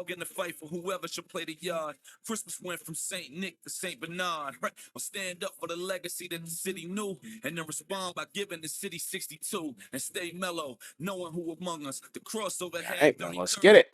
dog in the fight for whoever should play the yard. Christmas went from St. Nick to St. Bernard. Right? I'll stand up for the legacy that the city knew, and then respond by giving the city 62 and stay mellow, knowing who among us the crossover had. Hey, man, let's get it.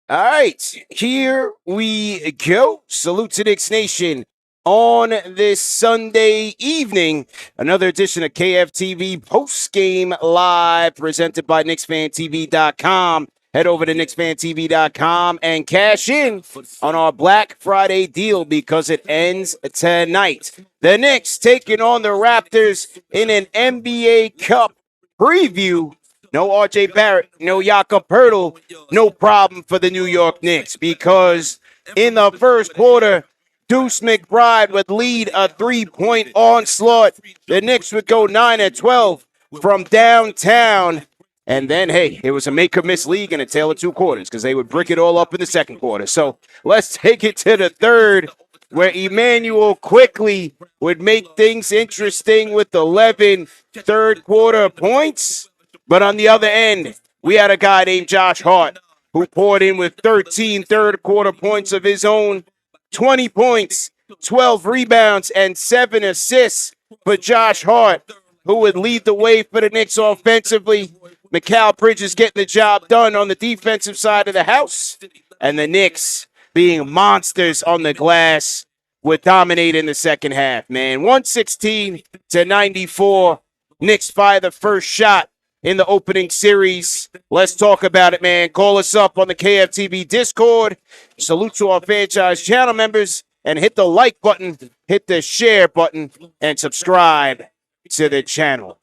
All right, here we go. Salute to Knicks Nation on this Sunday evening. Another edition of KFTV Post-Game Live presented by KnicksFanTV.com. Head over to KnicksFanTV.com and cash in on our Black Friday deal because it ends tonight. The Knicks taking on the Raptors in an NBA Cup preview. No R.J. Barrett, no Jakob Poeltl, no problem for the New York Knicks because in the first quarter, Deuce McBride would lead a three-point onslaught. The Knicks would go 9-12 from downtown. And then, hey, it was a make-or-miss league and a tale of two quarters because they would brick it all up in the second quarter. So let's take it to the third where Emmanuel quickly would make things interesting with 11 third-quarter points. But on the other end, we had a guy named Josh Hart who poured in with 13 third-quarter points of his own, 20 points, 12 rebounds, and 7 assists for Josh Hart, who would lead the way for the Knicks offensively. Mikal Bridges getting the job done on the defensive side of the house. And the Knicks, being monsters on the glass, would dominate in the second half, man. 116-94. Knicks fire the first shot in the opening series. Let's talk about it, man. Call us up on the KFTV Discord. Salute to our franchise channel members and hit the like button, hit the share button, and subscribe to the channel.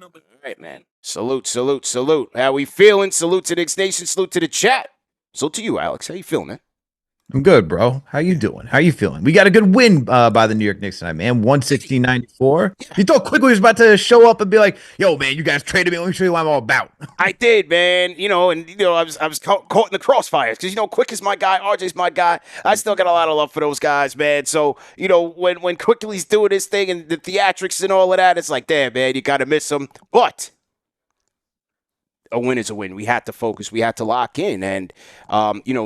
All right, man. Salute, salute, salute. How we feeling? Salute to the Knicks Nation. Salute to the chat. Salute to you, Alex. How you feeling, man? I'm good, bro. How you doing? How you feeling? We got a good win by the New York Knicks tonight, man. 116-94. You thought Quickly was about to show up and be like, "Yo, man, you guys traded me. Let me show you what I'm all about." I did, man. I was caught in the crossfires because Quick is my guy, RJ's my guy. I still got a lot of love for those guys, man. So when Quickly's doing his thing and the theatrics and all of that, it's like, damn, man, you gotta miss him. But a win is a win. We had to focus. We had to lock in. And,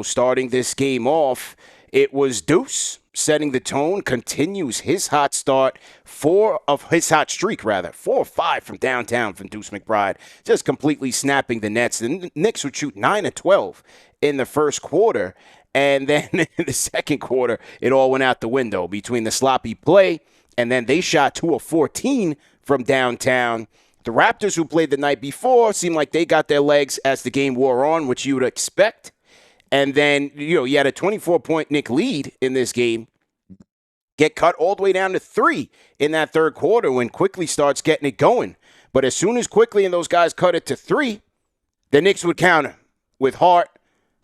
starting this game off, it was Deuce setting the tone, continues his hot start, 4 of streak, 4 or 5 from downtown from Deuce McBride, just completely snapping the nets. The Knicks would shoot 9-12 in the first quarter. And then in the second quarter, it all went out the window between the sloppy play, and then they shot 2 of 14 from downtown. The Raptors, who played the night before, seemed like they got their legs as the game wore on, which you would expect. And then, you had a 24-point Knick lead in this game, get cut all the way down to 3 in that third quarter when Quickly starts getting it going. But as soon as Quickly and those guys cut it to 3, the Knicks would counter with Hart.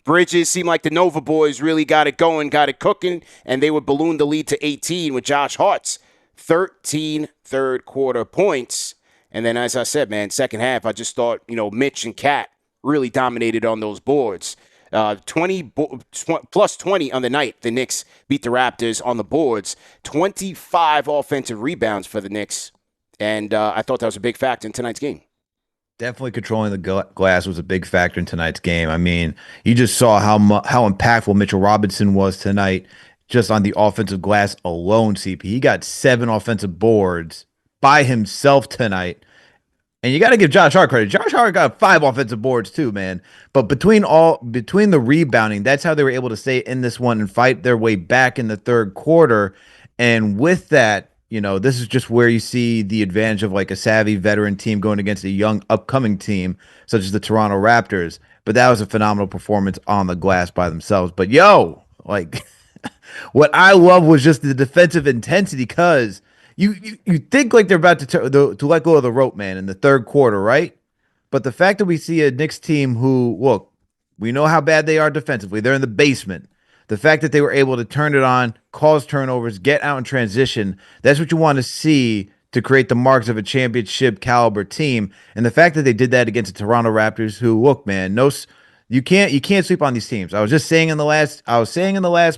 Bridges seemed like the Nova boys really got it going, got it cooking, and they would balloon the lead to 18 with Josh Hart's 13 third-quarter points. And then, as I said, man, second half, I just thought, Mitch and Cat really dominated on those boards. 20 plus 20 on the night. The Knicks beat the Raptors on the boards. 25 offensive rebounds for the Knicks. And I thought that was a big factor in tonight's game. Definitely controlling the glass was a big factor in tonight's game. I mean, you just saw how impactful Mitchell Robinson was tonight just on the offensive glass alone, CP. He got 7 offensive boards by himself tonight. And you got to give Josh Hart credit. Josh Hart got 5 offensive boards too, man. But between the rebounding, that's how they were able to stay in this one and fight their way back in the third quarter. And with that, this is just where you see the advantage of like a savvy veteran team going against a young upcoming team such as the Toronto Raptors. But that was a phenomenal performance on the glass by themselves. But what I love was just the defensive intensity because you think like they're about to let go of the rope, man, in the third quarter, right? But the fact that we see a Knicks team who, look, we know how bad they are defensively. They're in the basement. The fact that they were able to turn it on, cause turnovers, get out in transition, that's what you want to see to create the marks of a championship caliber team. And the fact that they did that against the Toronto Raptors, who, look, man, you can't sleep on these teams. I was saying in the last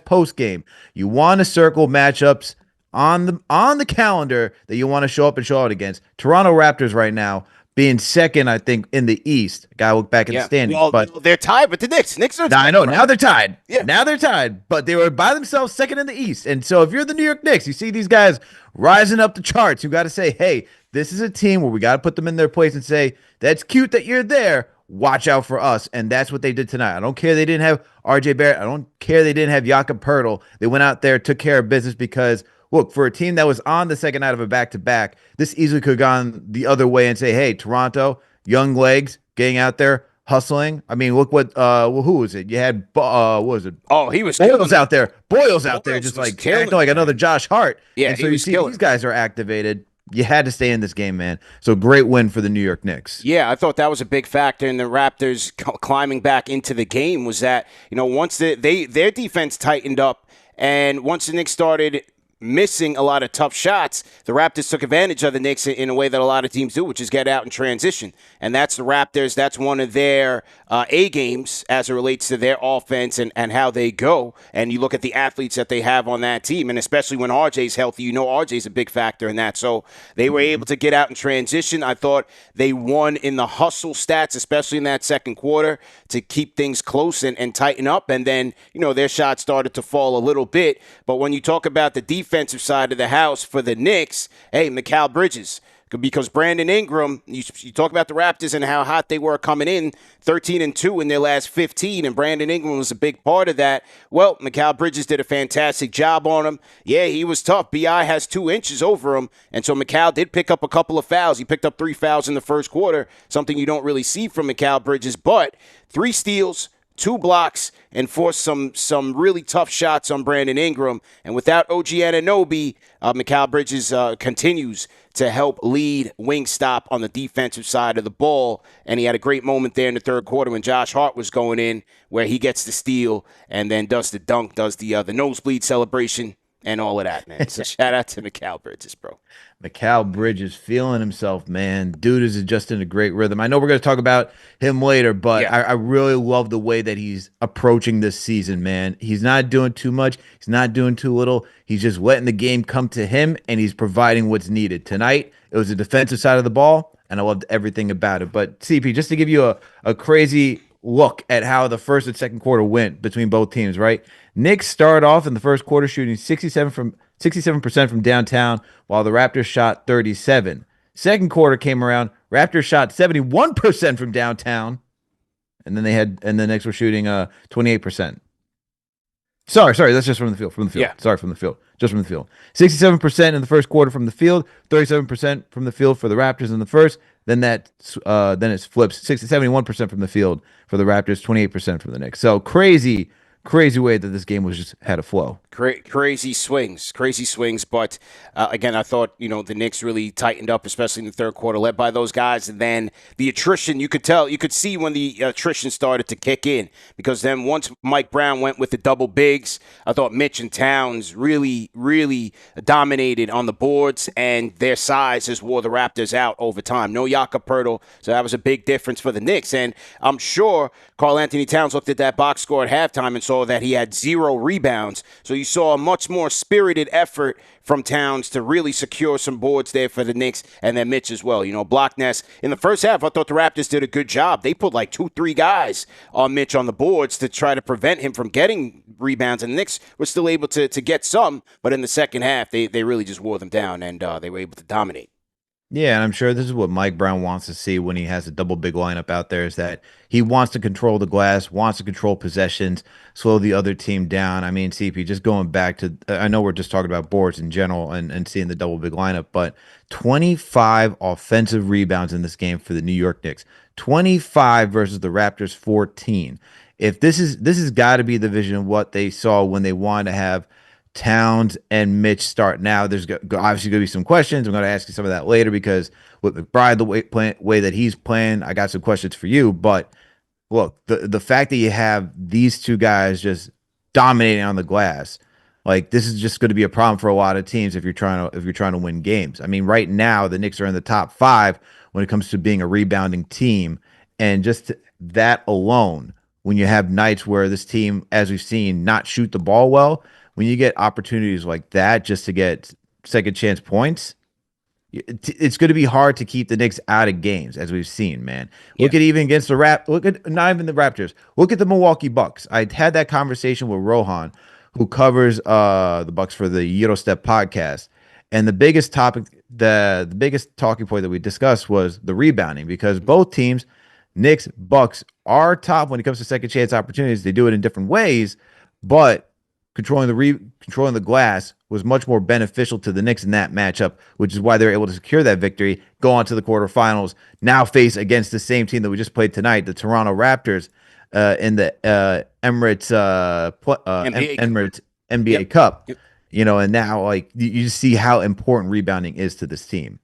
post game, you want to circle matchups on the calendar that you want to show up and show out against. Toronto Raptors right now, being second, I think, in the East. Got to look back at the standings. Well, but they're tied with the Knicks. Knicks are now, I know. Now they're tied. Yeah. Now they're tied. But they were by themselves second in the East. And so if you're the New York Knicks, you see these guys rising up the charts. You got to say, hey, this is a team where we got to put them in their place and say, that's cute that you're there. Watch out for us. And that's what they did tonight. I don't care they didn't have RJ Barrett. I don't care they didn't have Jakob Poeltl. They went out there, took care of business because, look, for a team that was on the second night of a back-to-back, this easily could have gone the other way and say, hey, Toronto, young legs, getting out there, hustling. I mean, look what who was it? You had what was it? Oh, he was Boyles out there. Boyles out there Boyles just was like killing acting like another Josh Hart. Yeah, and so he you was see killing. these guys are activated. You had to stay in this game, man. So great win for the New York Knicks. Yeah, I thought that was a big factor in the Raptors climbing back into the game was that, once their defense tightened up and once the Knicks started missing a lot of tough shots, the Raptors took advantage of the Knicks in a way that a lot of teams do, which is get out and transition. And that's the Raptors. That's one of their A games as it relates to their offense and how they go. And you look at the athletes that they have on that team, and especially when RJ's healthy, RJ's a big factor in that. So they were able to get out and transition. I thought they won in the hustle stats, especially in that second quarter, to keep things close and tighten up. And then, their shots started to fall a little bit. But when you talk about the defensive side of the house for the Knicks, hey, Mikal Bridges, because Brandon Ingram, you talk about the Raptors and how hot they were coming in, 13-2 in their last 15, and Brandon Ingram was a big part of that. Well, Mikal Bridges did a fantastic job on him. Yeah, he was tough. B.I. has 2 inches over him, and so Mikal did pick up a couple of fouls. He picked up 3 fouls in the first quarter, something you don't really see from Mikal Bridges, but 3 steals, 2 blocks, and forced some really tough shots on Brandon Ingram. And without OG Anunoby, Mikal Bridges continues to help lead Wingstop on the defensive side of the ball. And he had a great moment there in the third quarter when Josh Hart was going in, where he gets the steal and then does the dunk, does the nosebleed celebration, and all of that, man. So shout out to Mikal Bridges, bro. Mikal Bridges feeling himself, man. Dude is just in a great rhythm. I know we're going to talk about him later, but Yeah. I really love the way that he's approaching this season, man. He's not doing too much. He's not doing too little. He's just letting the game come to him, and he's providing what's needed. Tonight, it was the defensive side of the ball, and I loved everything about it. But, CP, just to give you a crazy look at how the first and second quarter went between both teams, right? Knicks started off in the first quarter shooting 67% from downtown, while the Raptors shot 37%. Second quarter came around, Raptors shot 71% from downtown, and then the Knicks were shooting 28%. Sorry, that's just from the field. Yeah. Sorry, from the field. Just from the field. 67% in the first quarter from the field, 37% from the field for the Raptors in the first. Then it flips 71% from the field for the Raptors, 28% from the Knicks. So crazy way that this game was just had a flow. Crazy swings. But again, I thought, the Knicks really tightened up, especially in the third quarter, led by those guys. And then the attrition, you could see when the attrition started to kick in, because then once Mike Brown went with the double bigs, I thought Mitch and Towns really, really dominated on the boards, and their size has wore the Raptors out over time. No Jakob Poeltl, so that was a big difference for the Knicks. And I'm sure Karl Anthony Towns looked at that box score at halftime and saw that he had 0 rebounds. So you saw a much more spirited effort from Towns to really secure some boards there for the Knicks, and then Mitch as well. Blockness. In the first half, I thought the Raptors did a good job. They put like 2-3 guys on Mitch on the boards to try to prevent him from getting rebounds, and the Knicks were still able to get some, but in the second half, they really just wore them down, and they were able to dominate. Yeah, and I'm sure this is what Mike Brown wants to see when he has a double big lineup out there, is that he wants to control the glass, wants to control possessions, slow the other team down. I mean, CP, just going back to, I know we're just talking about boards in general and seeing the double big lineup, but 25 offensive rebounds in this game for the New York Knicks, 25 versus the Raptors 14. If this has got to be the vision of what they saw when they wanted to have Towns and Mitch start now. There's obviously going to be some questions. I'm going to ask you some of that later, because with McBride, the way that he's playing, I got some questions for you. But look, the fact that you have these two guys just dominating on the glass, like, this is just going to be a problem for a lot of teams if you're trying to win games. I mean, right now the Knicks are in the top 5 when it comes to being a rebounding team, and just that alone, when you have nights where this team, as we've seen, not shoot the ball well. When you get opportunities like that just to get second chance points, It's going to be hard to keep the Knicks out of games, as we've seen, man. Look Yeah. at even against the Look at not even the Raptors. Look at the Milwaukee Bucks. I had that conversation with Rohan, who covers the Bucks for the Eurostep podcast, and the biggest topic, the biggest talking point that we discussed was the rebounding, because both teams, Knicks, Bucks, are top when it comes to second chance opportunities. They do it in different ways, but controlling the glass was much more beneficial to the Knicks in that matchup, which is why they were able to secure that victory, go on to the quarterfinals, now face against the same team that we just played tonight, the Toronto Raptors, in the Emirates NBA Cup. Yep. And now like you just see how important rebounding is to this team.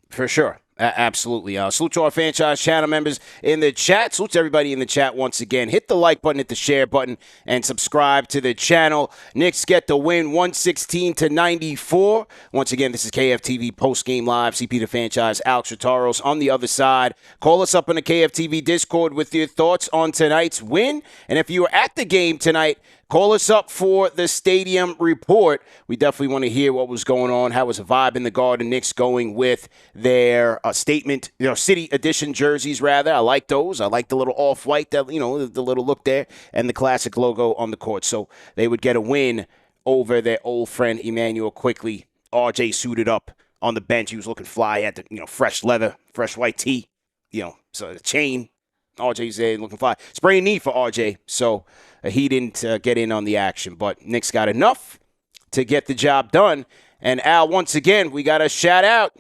For sure. Absolutely. Salute to our franchise channel members in the chat. Salute to everybody in the chat once again. Hit the like button, hit the share button, and subscribe to the channel. Knicks get the win 116-94. Once again, this is KFTV Post-Game Live. CP the Franchise, Alex Rotaros on the other side. Call us up in the KFTV Discord with your thoughts on tonight's win. And if you were at the game tonight, call us up for the stadium report. We definitely want to hear what was going on. How was the vibe in the Garden? Knicks going with their statement, city edition jerseys, rather. I like those. I like the little off-white, the little look there, and the classic logo on the court. So they would get a win over their old friend Emmanuel Quickly. RJ suited up on the bench. He was looking fly. He had the, fresh leather, fresh white tee, so the chain. RJ's there looking fly. Sprained knee for RJ, so he didn't get in on the action. But Knicks got enough to get the job done. And Al, once again, we got to shout out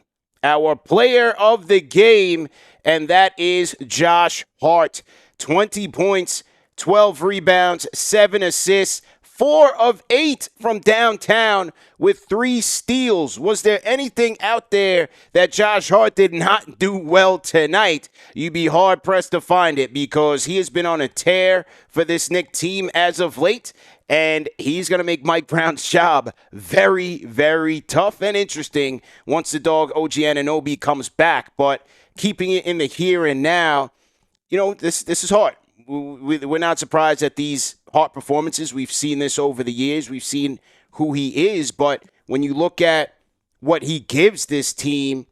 our player of the game, and that is Josh Hart. 20 points, 12 rebounds, 7 assists, 4 of 8 from downtown with 3 steals. Was there anything out there that Josh Hart did not do well tonight? You'd be hard-pressed to find it, because he has been on a tear for this Knicks team as of late, and he's going to make Mike Brown's job very, very tough and interesting once the dog OG Anunoby comes back. But keeping it in the here and now, this is hard. We're not surprised at these Hart performances. We've seen this over the years. We've seen who he is. But when you look at what he gives this team,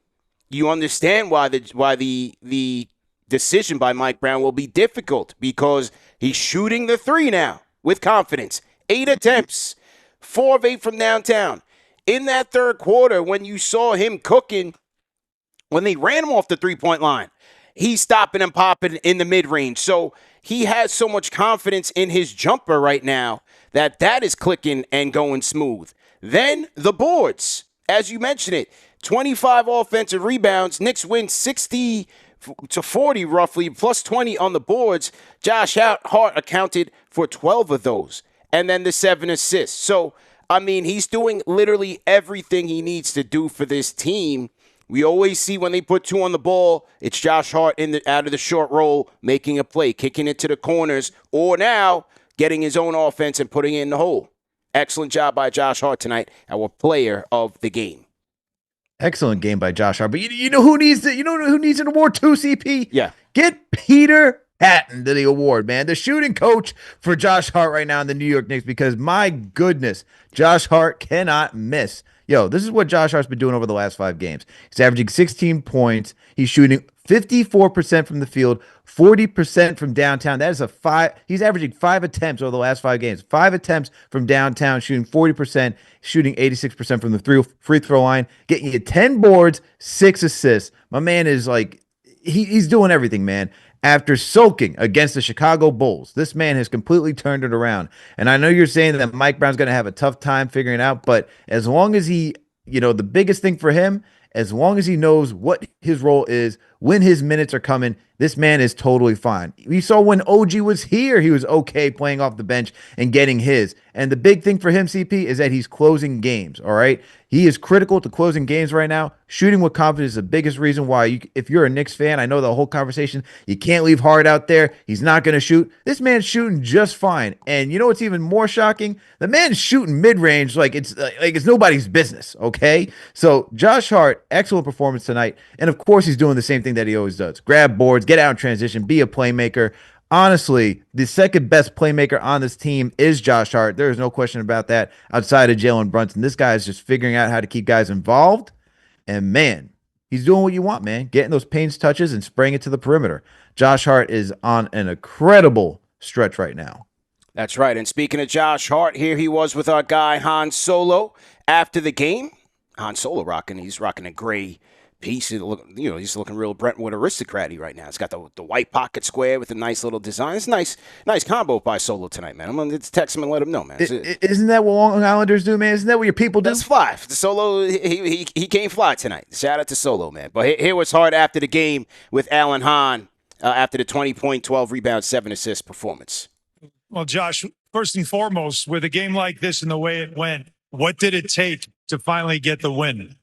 you understand why the decision by Mike Brown will be difficult, because he's shooting the 3 now with confidence. 8 attempts, 4 of 8 from downtown. In that third quarter, when you saw him cooking, when they ran him off the 3-point line, he's stopping and popping in the mid-range. So he has so much confidence in his jumper right now that is clicking and going smooth. Then the boards, as you mentioned it, 25 offensive rebounds. Knicks win 60-40 roughly, plus 20 on the boards. Josh Hart accounted for 12 of those. And then the 7 assists. So, he's doing literally everything he needs to do for this team. We always see when they put 2 on the ball, it's Josh Hart out of the short roll, making a play, kicking it to the corners, or now getting his own offense and putting it in the hole. Excellent job by Josh Hart tonight, our player of the game. Excellent game by Josh Hart. But you know who needs it? You know who needs an award too, CP? Yeah. Get Peter Hatton to the award, man. The shooting coach for Josh Hart right now in the New York Knicks, because my goodness, Josh Hart cannot miss. This is what Josh Hart's been doing over the last 5 games. He's averaging 16 points. He's shooting 54% from the field, 40% from downtown. That is he's averaging 5 attempts over the last 5 games. 5 attempts from downtown, shooting 40%, shooting 86% from the free throw line, getting you 10 boards, 6 assists. My man is like, he's doing everything, man. After soaking against the Chicago Bulls, this man has completely turned it around. And I know you're saying that Mike Brown's going to have a tough time figuring it out, but as long as he, the biggest thing for him, as long as he knows what his role is, when his minutes are coming, this man is totally fine. We saw when OG was here, he was okay playing off the bench and getting his. And the big thing for him, CP, is that he's closing games, all right? He is critical to closing games right now. Shooting with confidence is the biggest reason why, if you're a Knicks fan, I know the whole conversation, you can't leave Hart out there. He's not going to shoot. This man's shooting just fine. And you know what's even more shocking? The man's shooting mid-range like it's nobody's business, okay? So Josh Hart, excellent performance tonight. And of course, he's doing the same thing that he always does. Grab boards, get out in transition, be a playmaker. Honestly, the second best playmaker on this team is Josh Hart. There is no question about that outside of Jalen Brunson. This guy is just figuring out how to keep guys involved. And man, He's doing what you want, man. Getting those paint touches and spraying it to the perimeter. Josh Hart is on an incredible stretch right now. That's right. And speaking of Josh Hart, here he was with our guy Han Solo after the game. Han Solo he's rocking a gray piece. He's looking real Brentwood aristocrat-y right now. It's got the white pocket square with a nice little design. It's nice combo by Solo tonight, man. I'm going to text him and let him know, man. Isn't that what Long Islanders do, man? Isn't that what your people do? That's fly. The Solo, he came fly tonight. Shout out to Solo, man. But here was Hart after the game with Alan Hahn after the 20-point, 12-rebound, 7-assist performance. Well, Josh, first and foremost, with a game like this and the way it went, what did it take to finally get the win?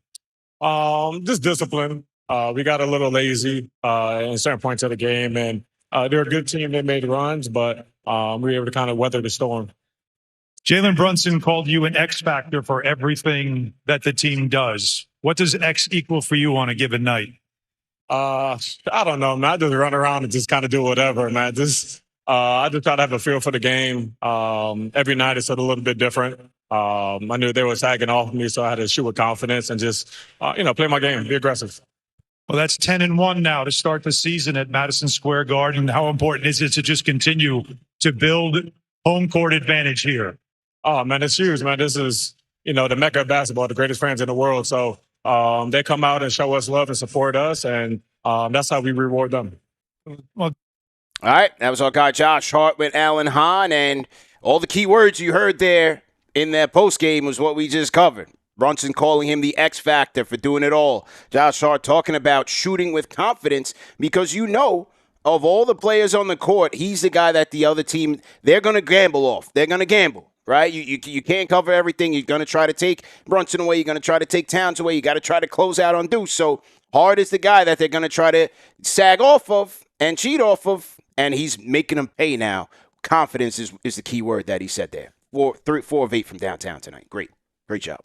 Just discipline. We got a little lazy in certain points of the game, and they're a good team. They made runs, but we were able to kind of weather the storm. Jalen Brunson called you an X factor for everything that the team does. What does X equal for you on a given night? I don't know, man. I just run around and just kind of do whatever, man. I just try to have a feel for the game. Every night it's a little bit different. I knew they were sagging off me, so I had to shoot with confidence and just, play my game, be aggressive. Well, that's 10-1 now to start the season at Madison Square Garden. How important is it to just continue to build home court advantage here? Oh, man, it's huge, man. This is, the mecca of basketball, the greatest fans in the world. So they come out and show us love and support us, and that's how we reward them. Well, all right, that was our guy Josh Hart with Alan Hahn, and all the key words you heard there in that postgame was what we just covered. Brunson calling him the X Factor for doing it all. Josh Hart talking about shooting with confidence because of all the players on the court, he's the guy that the other team, they're going to gamble off. They're going to gamble, right? You can't cover everything. You're going to try to take Brunson away. You're going to try to take Towns away. You got to try to close out on Deuce. So Hart is the guy that they're going to try to sag off of and cheat off of. And he's making them pay now. Confidence is the key word that he said there. 4 of 8 from downtown tonight. Great job.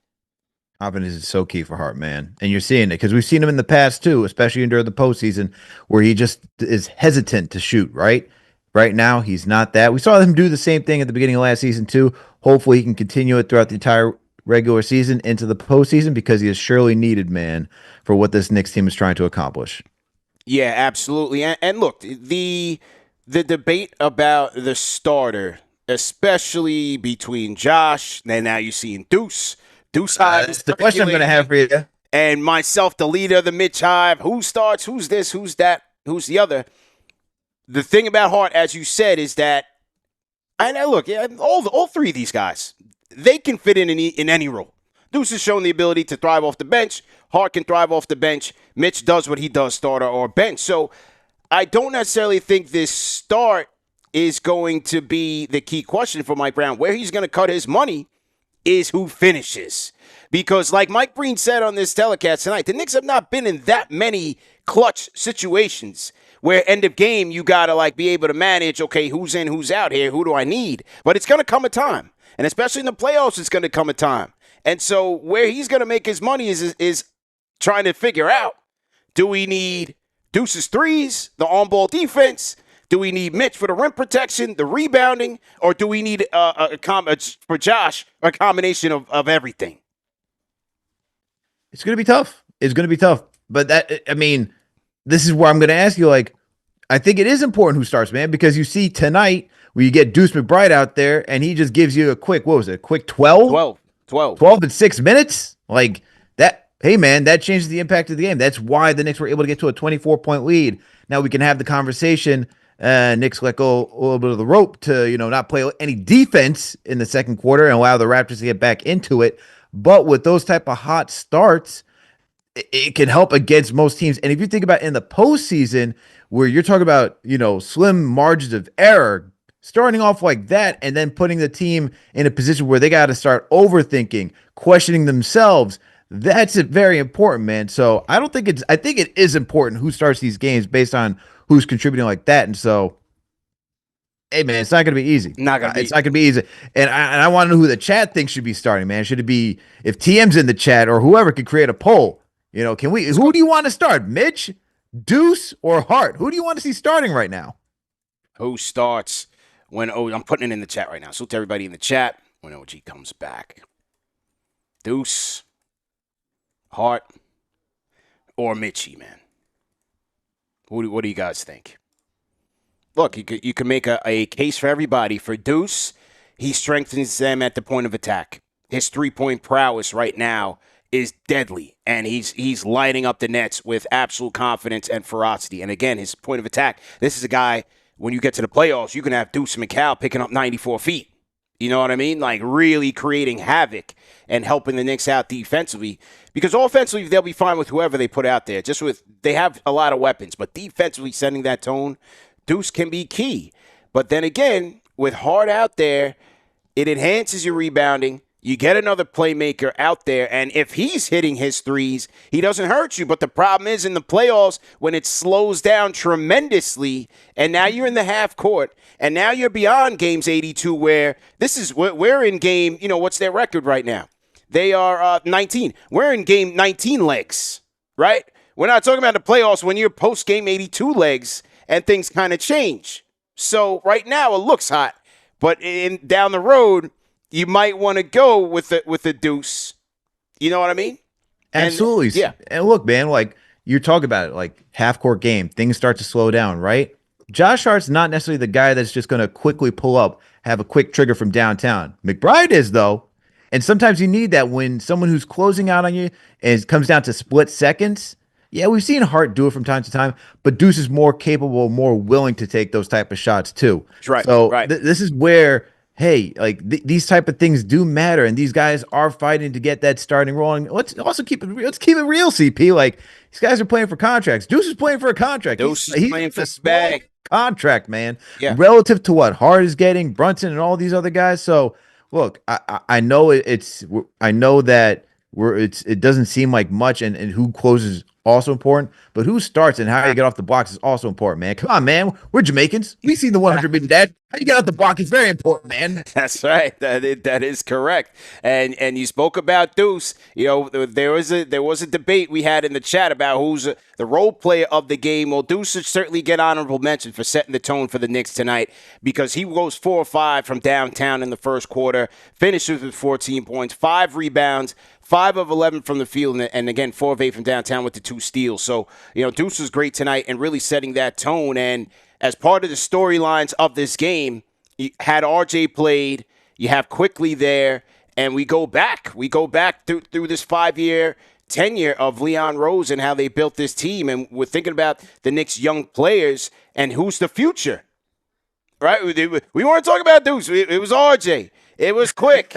Confidence is so key for Hart, man. And you're seeing it because we've seen him in the past too, especially during the postseason where he just is hesitant to shoot, right? Right now, he's not that. We saw him do the same thing at the beginning of last season too. Hopefully he can continue it throughout the entire regular season into the postseason because he is surely needed, man, for what this Knicks team is trying to accomplish. Yeah, absolutely. And look, the debate about the starter, especially between Josh, and now you're seeing Deuce. That's the question I'm going to have for you. And myself, the leader, the Mitch Hive. Who starts? Who's this? Who's that? Who's the other? The thing about Hart, as you said, is that, and look, all three of these guys, they can fit in any role. Deuce has shown the ability to thrive off the bench. Hart can thrive off the bench. Mitch does what he does, starter or bench. So I don't necessarily think this start is going to be the key question for Mike Brown. Where he's going to cut his money is who finishes. Because like Mike Breen said on this telecast tonight, the Knicks have not been in that many clutch situations where end of game you got to be able to manage, okay, who's in, who's out here, who do I need? But it's going to come a time. And especially in the playoffs, it's going to come a time. And so where he's going to make his money is trying to figure out, do we need Deuce's threes, the on-ball defense? Do we need Mitch for the rim protection, the rebounding? Or do we need for Josh a combination of everything? It's going to be tough. It's going to be tough. But this is where I'm going to ask you, I think it is important who starts, man, because you see tonight where you get Deuce McBride out there and he just gives you a quick 12? 12 in 6 minutes? Like that. Hey, man, that changes the impact of the game. That's why the Knicks were able to get to a 24-point lead. Now we can have the conversation. Knicks let go a little bit of the rope to, not play any defense in the second quarter and allow the Raptors to get back into it. But with those type of hot starts, it can help against most teams. And if you think about in the postseason where you're talking about, slim margins of error, starting off like that and then putting the team in a position where they got to start overthinking, questioning themselves, that's very important, man. So I think it is important who starts these games based on who's contributing like that. And so, hey, man, it's not going to be easy. It's not going to be easy. And I want to know who the chat thinks should be starting, man. Should it be, if TM's in the chat or whoever could create a poll, who do you want to start? Mitch, Deuce, or Hart? Who do you want to see starting right now? Who starts when, I'm putting it in the chat right now. So to everybody in the chat, when OG comes back. Deuce, Hart, or Mitchie, man? What do you guys think? Look, you can make a case for everybody. For Deuce, he strengthens them at the point of attack. His three-point prowess right now is deadly, and he's lighting up the nets with absolute confidence and ferocity. And again, his point of attack, this is a guy, when you get to the playoffs, you can have Deuce Mikal picking up 94 feet. You know what I mean? Like really creating havoc and helping the Knicks out defensively. Because offensively, they'll be fine with whoever they put out there. They have a lot of weapons, but defensively setting that tone, Deuce can be key. But then again, with Hart out there, it enhances your rebounding. You get another playmaker out there, and if he's hitting his threes, he doesn't hurt you. But the problem is in the playoffs when it slows down tremendously, and now you're in the half court, and now you're beyond games 82 where we're in game, what's their record right now? They are 19. We're in game 19 legs, right? We're not talking about the playoffs when you're post-game 82 legs and things kind of change. So right now it looks hot, but down the road, you might want to go with the Deuce. You know what I mean? Absolutely. Yeah. And look, man, like you're talking about it, like half court game, things start to slow down, right? Josh Hart's not necessarily the guy that's just going to quickly pull up, have a quick trigger from downtown. McBride is, though. And sometimes you need that when someone who's closing out on you and it comes down to split seconds. Yeah, we've seen Hart do it from time to time, but Deuce is more capable, more willing to take those type of shots too. Right. So right. This is where, hey, like these type of things do matter, and these guys are fighting to get that starting rolling. Let's also keep it real. Let's keep it real, CP. Like these guys are playing for contracts. Deuce is playing for a contract. Deuce is playing for the bag. Contract, man. Yeah. Relative to what Hart is getting, Brunson and all these other guys. So look, I know I know that it doesn't seem like much, and who closes also important, but who starts and how you get off the blocks is also important, man. Come on, man. We're Jamaicans. We see the 100 beating dad. How you get off the block is very important, man. That's right. That is correct. And you spoke about Deuce. There was a debate we had in the chat about who's the role player of the game. Well, Deuce should certainly get honorable mention for setting the tone for the Knicks tonight because he goes 4 or 5 from downtown in the first quarter, finishes with 14 points, 5 rebounds, 5 of 11 from the field, and again, 4 of 8 from downtown with the 2 steals. So, Deuce was great tonight and really setting that tone. And as part of the storylines of this game, you had RJ played, you have Quickly there, and we go back through this 5-year tenure of Leon Rose and how they built this team. And we're thinking about the Knicks' young players and who's the future, right? We weren't talking about Deuce. It was RJ. It was Quick.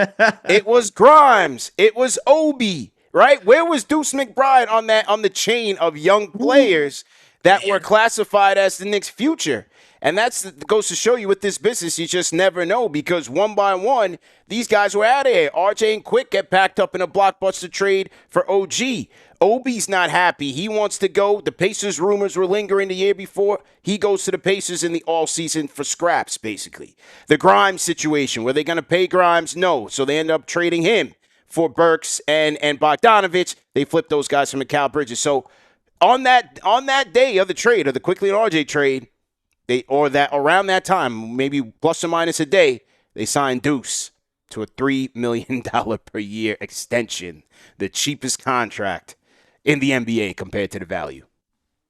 It was Grimes. It was Obi, right? Where was Deuce McBride on the chain of young players that were classified as the Knicks' future? And that goes to show you with this business, you just never know because one by one, these guys were out of here. RJ and Quick get packed up in a blockbuster trade for OG. Obi's not happy. He wants to go. The Pacers rumors were lingering the year before. He goes to the Pacers in the all-season for scraps, basically. The Grimes situation, were they going to pay Grimes? No. So they end up trading him for Burks and Bogdanovich. They flipped those guys from Mikal Bridges. So on that day of the trade, of the Quickly and RJ trade, around that time, maybe plus or minus a day, they signed Deuce to a $3 million per year extension, the cheapest contract in the NBA compared to the value.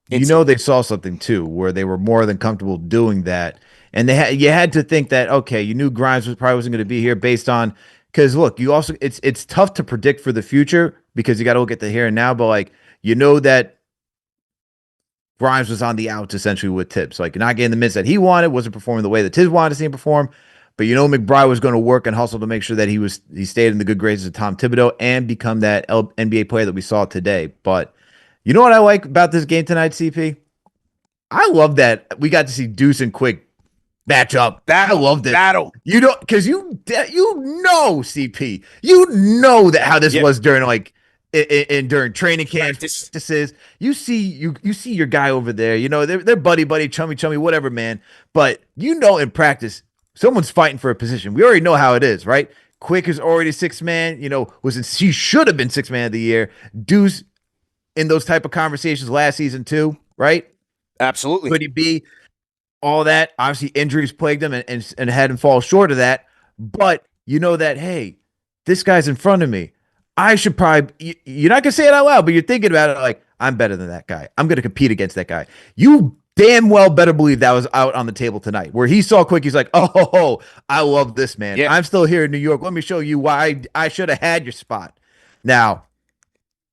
They saw something too, where they were more than comfortable doing that, and you had to think that okay, you knew Grimes probably wasn't going to be here based on because look, you also it's tough to predict for the future because you got to look at the here and now, but like that Grimes was on the outs essentially with Tibbs, like not getting the minutes that he wanted, wasn't performing the way that Tibbs wanted to see him perform. But McBride was going to work and hustle to make sure that he stayed in the good graces of Tom Thibodeau and become that NBA player that we saw today. But you know what I like about this game tonight, CP? I love that we got to see Deuce and Quick match up. I loved it. Battle. Because CP, that how this was during during training camp practices. You see your guy over there. They're buddy, chummy, whatever, man. But in practice. Someone's fighting for a position. We already know how it is, right? Quick is already 6th man. He should have been 6th man of the year. Deuce in those type of conversations last season too, right? Absolutely. Could he be all that? Obviously, injuries plagued him and had him fall short of that. But that, hey, this guy's in front of me. I should probably. You're not gonna say it out loud, but you're thinking about it like I'm better than that guy. I'm going to compete against that guy. You damn well better believe that was out on the table tonight, where he saw Quick. He's like, oh, I love this, man. Yeah. I'm still here in New York. Let me show you why I should have had your spot. Now,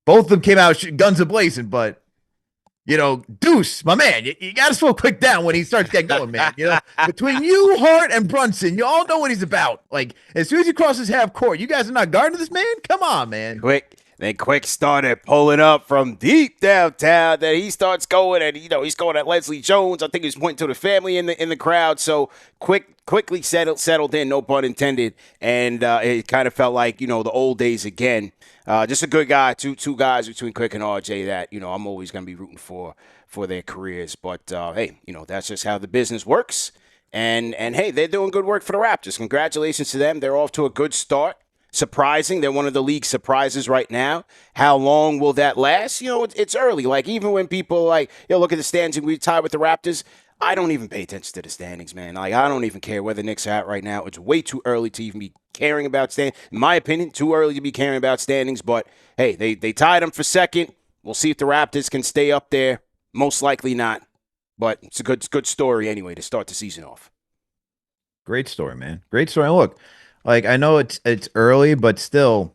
both of them came out guns a-blazing, but Deuce, my man, you got to slow Quick down when he starts getting going, man. Between you, Hart, and Brunson, you all know what he's about. Like, as soon as he crosses half court, you guys are not guarding this man? Come on, man. Quick started pulling up from deep downtown. Then he starts going, and he's going at Leslie Jones. I think he's pointing to the family in the crowd. So quickly settled in, no pun intended, and it kind of felt like the old days again. Just a good guy. Two guys between Quick and RJ that I'm always going to be rooting for their careers. But hey, that's just how the business works. And hey, they're doing good work for the Raptors. Congratulations to them. They're off to a good start. Surprising. They're one of the league's surprises right now. How long will that last? It's early. Like, even when people look at the standings and we tie with the Raptors, I don't even pay attention to the standings, man. Like, I don't even care where the Knicks are at right now. It's way too early to even be caring about standings. In my opinion, too early to be caring about standings. But, hey, they tied them for second. We'll see if the Raptors can stay up there. Most likely not. But it's a good story anyway to start the season off. Great story, man. Great story. And look, I know it's early, but still,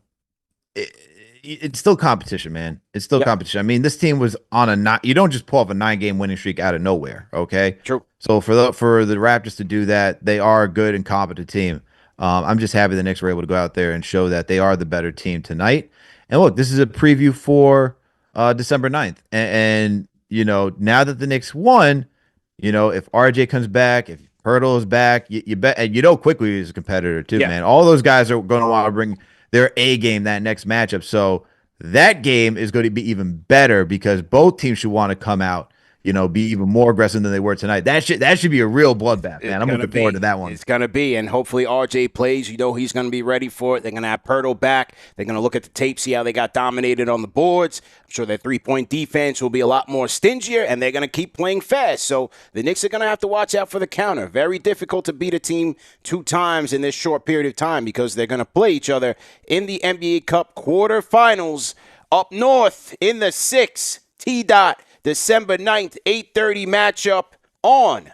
it's still competition, man. It's still competition. I mean, this team was on you don't just pull off a 9-game winning streak out of nowhere, okay? True. So for the Raptors to do that, they are a good and competent team. I'm just happy the Knicks were able to go out there and show that they are the better team tonight. And look, this is a preview for December 9th. And now that the Knicks won, if RJ comes back, if Hurdle is back, you bet, and quickly is a competitor too, man. All those guys are going to want to bring their A game that next matchup. So that game is going to be even better because both teams should want to come out, be even more aggressive than they were tonight. That should be a real bloodbath, man. I'm looking forward to that one. It's going to be, and hopefully RJ plays. He's going to be ready for it. They're going to have Hurdle back. They're going to look at the tape, see how they got dominated on the boards. I'm sure their three-point defense will be a lot more stingier, and they're going to keep playing fast. So the Knicks are going to have to watch out for the counter. Very difficult to beat a team 2 times in this short period of time because they're going to play each other in the NBA Cup quarterfinals up north in the 6 T-Dot. December 9th, 8:30 matchup on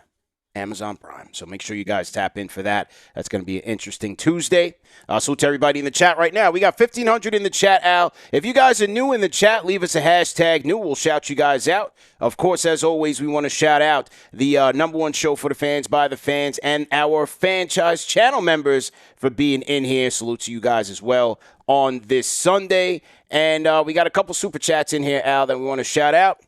Amazon Prime. So make sure you guys tap in for that. That's going to be an interesting Tuesday. Salute to everybody in the chat right now. We got 1,500 in the chat, Al. If you guys are new in the chat, leave us a hashtag new. We'll shout you guys out. Of course, as always, we want to shout out the #1 show for the fans, by the fans, and our franchise channel members for being in here. Salute to you guys as well on this Sunday. And we got a couple super chats in here, Al, that we want to shout out.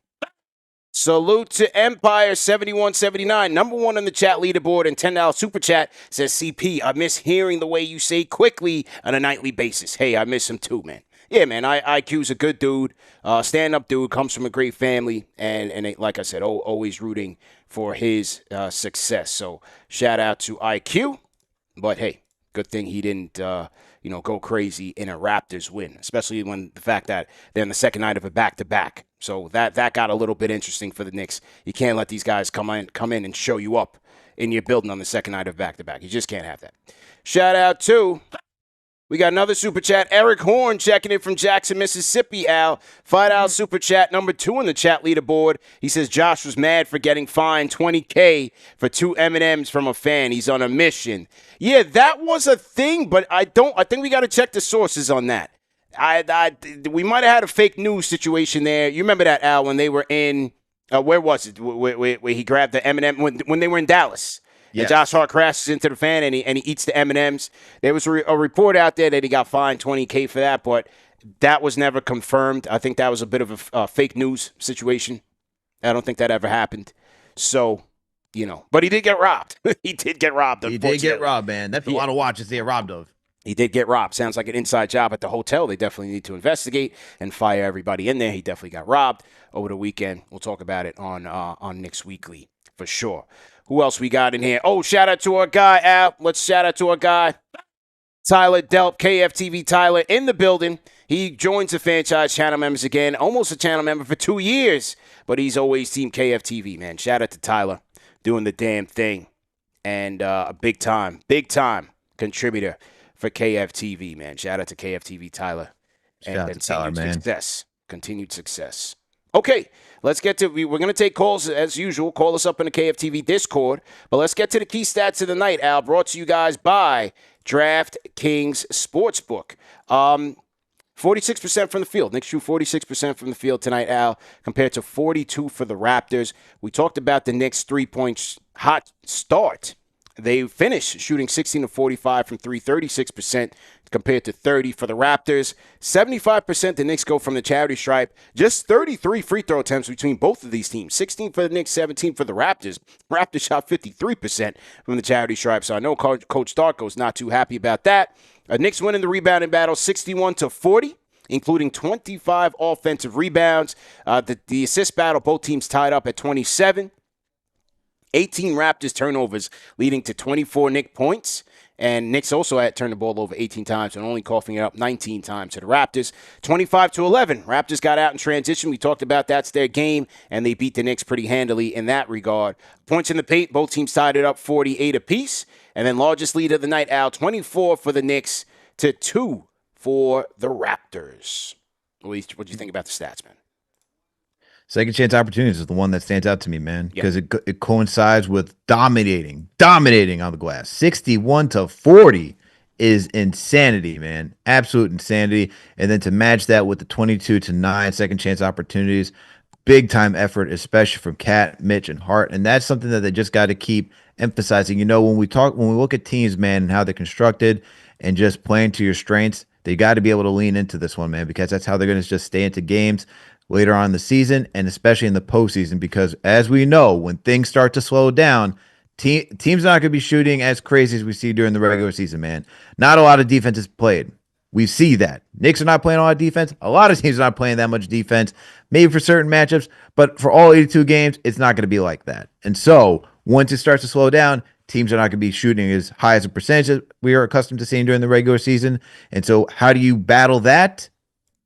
Salute to Empire 7179, #1 on the chat leaderboard, and $10 super chat says, CP, I miss hearing the way you say quickly on a nightly basis. Hey, I miss him too, man. Yeah, man, IQ's a good dude, stand-up dude, comes from a great family, and like I said, always rooting for his success. So shout out to IQ, but hey, good thing he didn't go crazy in a Raptors win, especially when the fact that they're in the second night of a back-to-back. So that got a little bit interesting for the Knicks. You can't let these guys come in and show you up in your building on the second night of back-to-back. You just can't have that. Shout out to, we got another super chat. Eric Horn checking in from Jackson, Mississippi, Al. $5 super chat, #2 on the chat leaderboard. He says Josh was mad for getting fined $20K for 2 M&Ms from a fan. He's on a mission. Yeah, that was a thing, but I think we got to check the sources on that. We might have had a fake news situation there. You remember that, Al, when they were in, where was it? Where he grabbed the M&M when they were in Dallas. Yes. And Josh Hart crashes into the fan and he eats the M&Ms. There was a report out there that he got fined $20K for that, but that was never confirmed. I think that was a bit of a fake news situation. I don't think that ever happened. So, but he did get robbed. He did get robbed. He did get robbed, man. That's a lot of watches to get robbed of. He did get robbed. Sounds like an inside job at the hotel. They definitely need to investigate and fire everybody in there. He definitely got robbed over the weekend. We'll talk about it on Knicks Weekly for sure. Who else we got in here? Oh, shout out to our guy, Al. Let's shout out to our guy, Tyler Delp, KFTV Tyler, in the building. He joins the franchise channel members again, almost a channel member for 2 years, but he's always Team KFTV, man. Shout out to Tyler doing the damn thing, and a big time contributor for KFTV, man. Shout out to KFTV Tyler. Shout out to Tyler, man. Continued success. Okay, let's get to. We're going to take calls as usual. Call us up in the KFTV Discord. But let's get to the key stats of the night, Al. Brought to you guys by DraftKings Sportsbook. 46% from the field. Knicks drew 46% from the field tonight, Al, compared to 42 for the Raptors. We talked about the Knicks' three-point hot start. They finished shooting 16 of 45 from 3, 36% compared to 30 for the Raptors. 75% the Knicks go from the charity stripe. Just 33 free throw attempts between both of these teams. 16 for the Knicks, 17 for the Raptors. Raptors shot 53% from the charity stripe, so I know Coach Darko's not too happy about that. Knicks winning the rebounding battle 61-40, including 25 offensive rebounds. The assist battle, both teams tied up at 27. 18 Raptors turnovers leading to 24 Knicks points. And Knicks also had turned the ball over 18 times and only coughing it up 19 times to the Raptors. 25-11. Raptors got out in transition. We talked about that's their game, and they beat the Knicks pretty handily in that regard. Points in the paint, both teams tied it up 48 apiece. And then largest lead of the night, Al, 24 for the Knicks to 2 for the Raptors. What do you think about the stats, man? Second chance opportunities is the one that stands out to me, man, because it coincides with dominating on the glass. 61-40 is insanity, man. Absolute insanity. And then to match that with the 22-9 second chance opportunities, big time effort, especially from Cat, Mitch, and Hart. And that's something that they just got to keep emphasizing. You know, when we look at teams, man, and how they're constructed and just playing to your strengths, they got to be able to lean into this one, man, because that's how they're going to just stay into games later on in the season, and especially in the postseason, because as we know, when things start to slow down, teams not going to be shooting as crazy as we see during the regular season, man. Not a lot of defense is played. We see that. Knicks are not playing a lot of defense. A lot of teams are not playing that much defense, maybe for certain matchups, but for all 82 games, it's not going to be like that. And so once it starts to slow down, teams are not going to be shooting as high as a percentage as we are accustomed to seeing during the regular season. And so how do you battle that?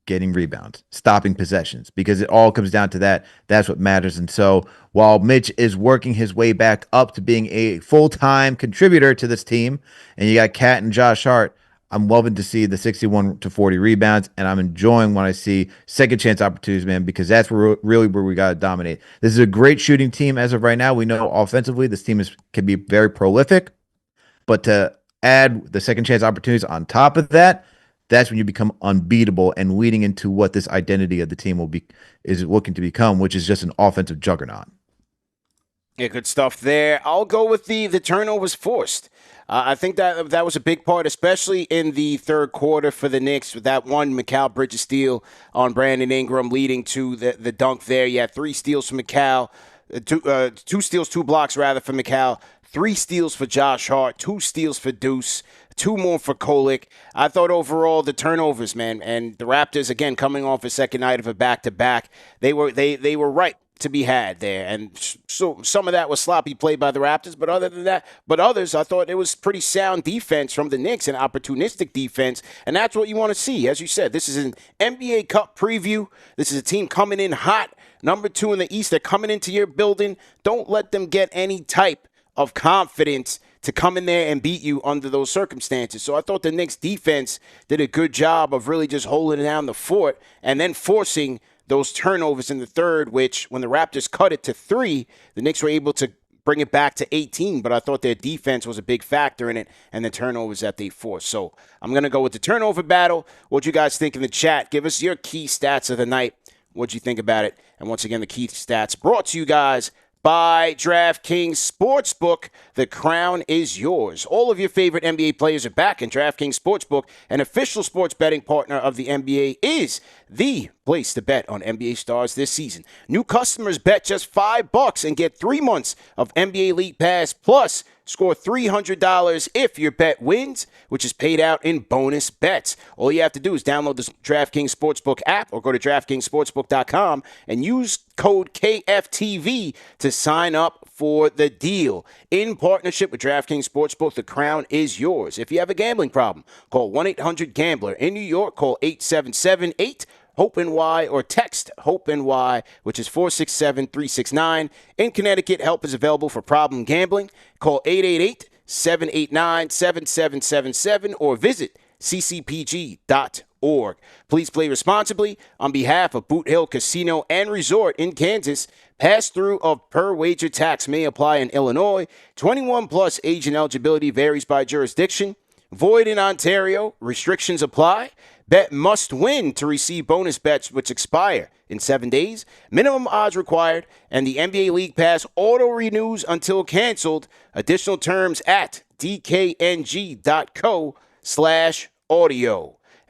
Getting rebounds, stopping possessions, because it all comes down to that. That's what matters. And so while Mitch is working his way back up to being a full-time contributor to this team, and you got Cat and Josh Hart, I'm loving to see the 61-40 rebounds, and I'm enjoying when I see second chance opportunities, man, because that's really where we got to dominate. This is a great shooting team as of right now. We know offensively this team can be very prolific, but to add the second chance opportunities on top of that, that's when you become unbeatable and leading into what this identity of the team is looking to become, which is just an offensive juggernaut. Yeah, good stuff there. I'll go with the turnovers forced. I think that was a big part, especially in the third quarter for the Knicks, with that one Mikal Bridges steal on Brandon Ingram leading to the dunk there. You had 3 steals for Mikal, 2 steals, 2 blocks rather for Mikal, 3 steals for Josh Hart, 2 steals for Deuce, 2 more for Kolek. I thought overall the turnovers, man, and the Raptors, again, coming off a second night of a back-to-back, they were right to be had there. And so some of that was sloppy play by the Raptors, but others, I thought it was pretty sound defense from the Knicks and opportunistic defense, and that's what you want to see. As you said, this is an NBA Cup preview. This is a team coming in hot, number 2 in the East. They're coming into your building. Don't let them get any type of confidence to come in there and beat you under those circumstances. So I thought the Knicks defense did a good job of really just holding down the fort and then forcing those turnovers in the third, which when the Raptors cut it to 3, the Knicks were able to bring it back to 18, but I thought their defense was a big factor in it and the turnovers that they forced. So I'm going to go with the turnover battle. What you guys think in the chat? Give us your key stats of the night. What'd you think about it? And once again, the key stats brought to you guys by DraftKings Sportsbook. The crown is yours. All of your favorite NBA players are back, and DraftKings Sportsbook, an official sports betting partner of the NBA, is the place to bet on NBA stars this season. New customers bet just $5 and get 3 months of NBA League Pass, plus score $300 if your bet wins, which is paid out in bonus bets. All you have to do is download the DraftKings Sportsbook app or go to DraftKingsSportsbook.com and use code KFTV to sign up for the deal. In partnership with DraftKings Sportsbook, the crown is yours. If you have a gambling problem, call 1-800-GAMBLER. In New York, call 877-8 HOPE-NY or text HOPE-NY, which is 467-369. In Connecticut, help is available for problem gambling. Call 888-789-7777 or visit ccpg.org. KnicksFanTV.org. Please play responsibly. On behalf of Boot Hill Casino and Resort in Kansas, pass-through of per-wager tax may apply in Illinois. 21 plus age and eligibility varies by jurisdiction. Void in Ontario. Restrictions apply. Bet must win to receive bonus bets which expire in 7 days. Minimum odds required, and the NBA League Pass auto-renews until canceled. Additional terms at dkng.co/audio.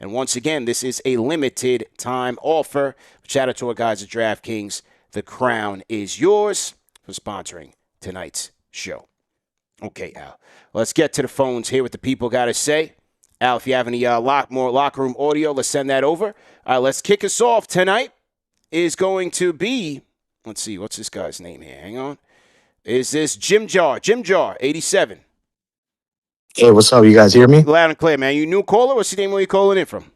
And once again, this is a limited time offer. Shout out to our guys at DraftKings. The crown is yours for sponsoring tonight's show. Okay, Al. Let's get to the phones, hear what the people got to say. Al, if you have any more locker room audio, let's send that over. All right, let's kick us off tonight. Is going to be, let's see, what's this guy's name here? Hang on. Is this Jim Jar? Jim Jar, 87. Hey, what's up? You guys hear me? Loud and clear, man. You new caller? What's the name where you calling in from?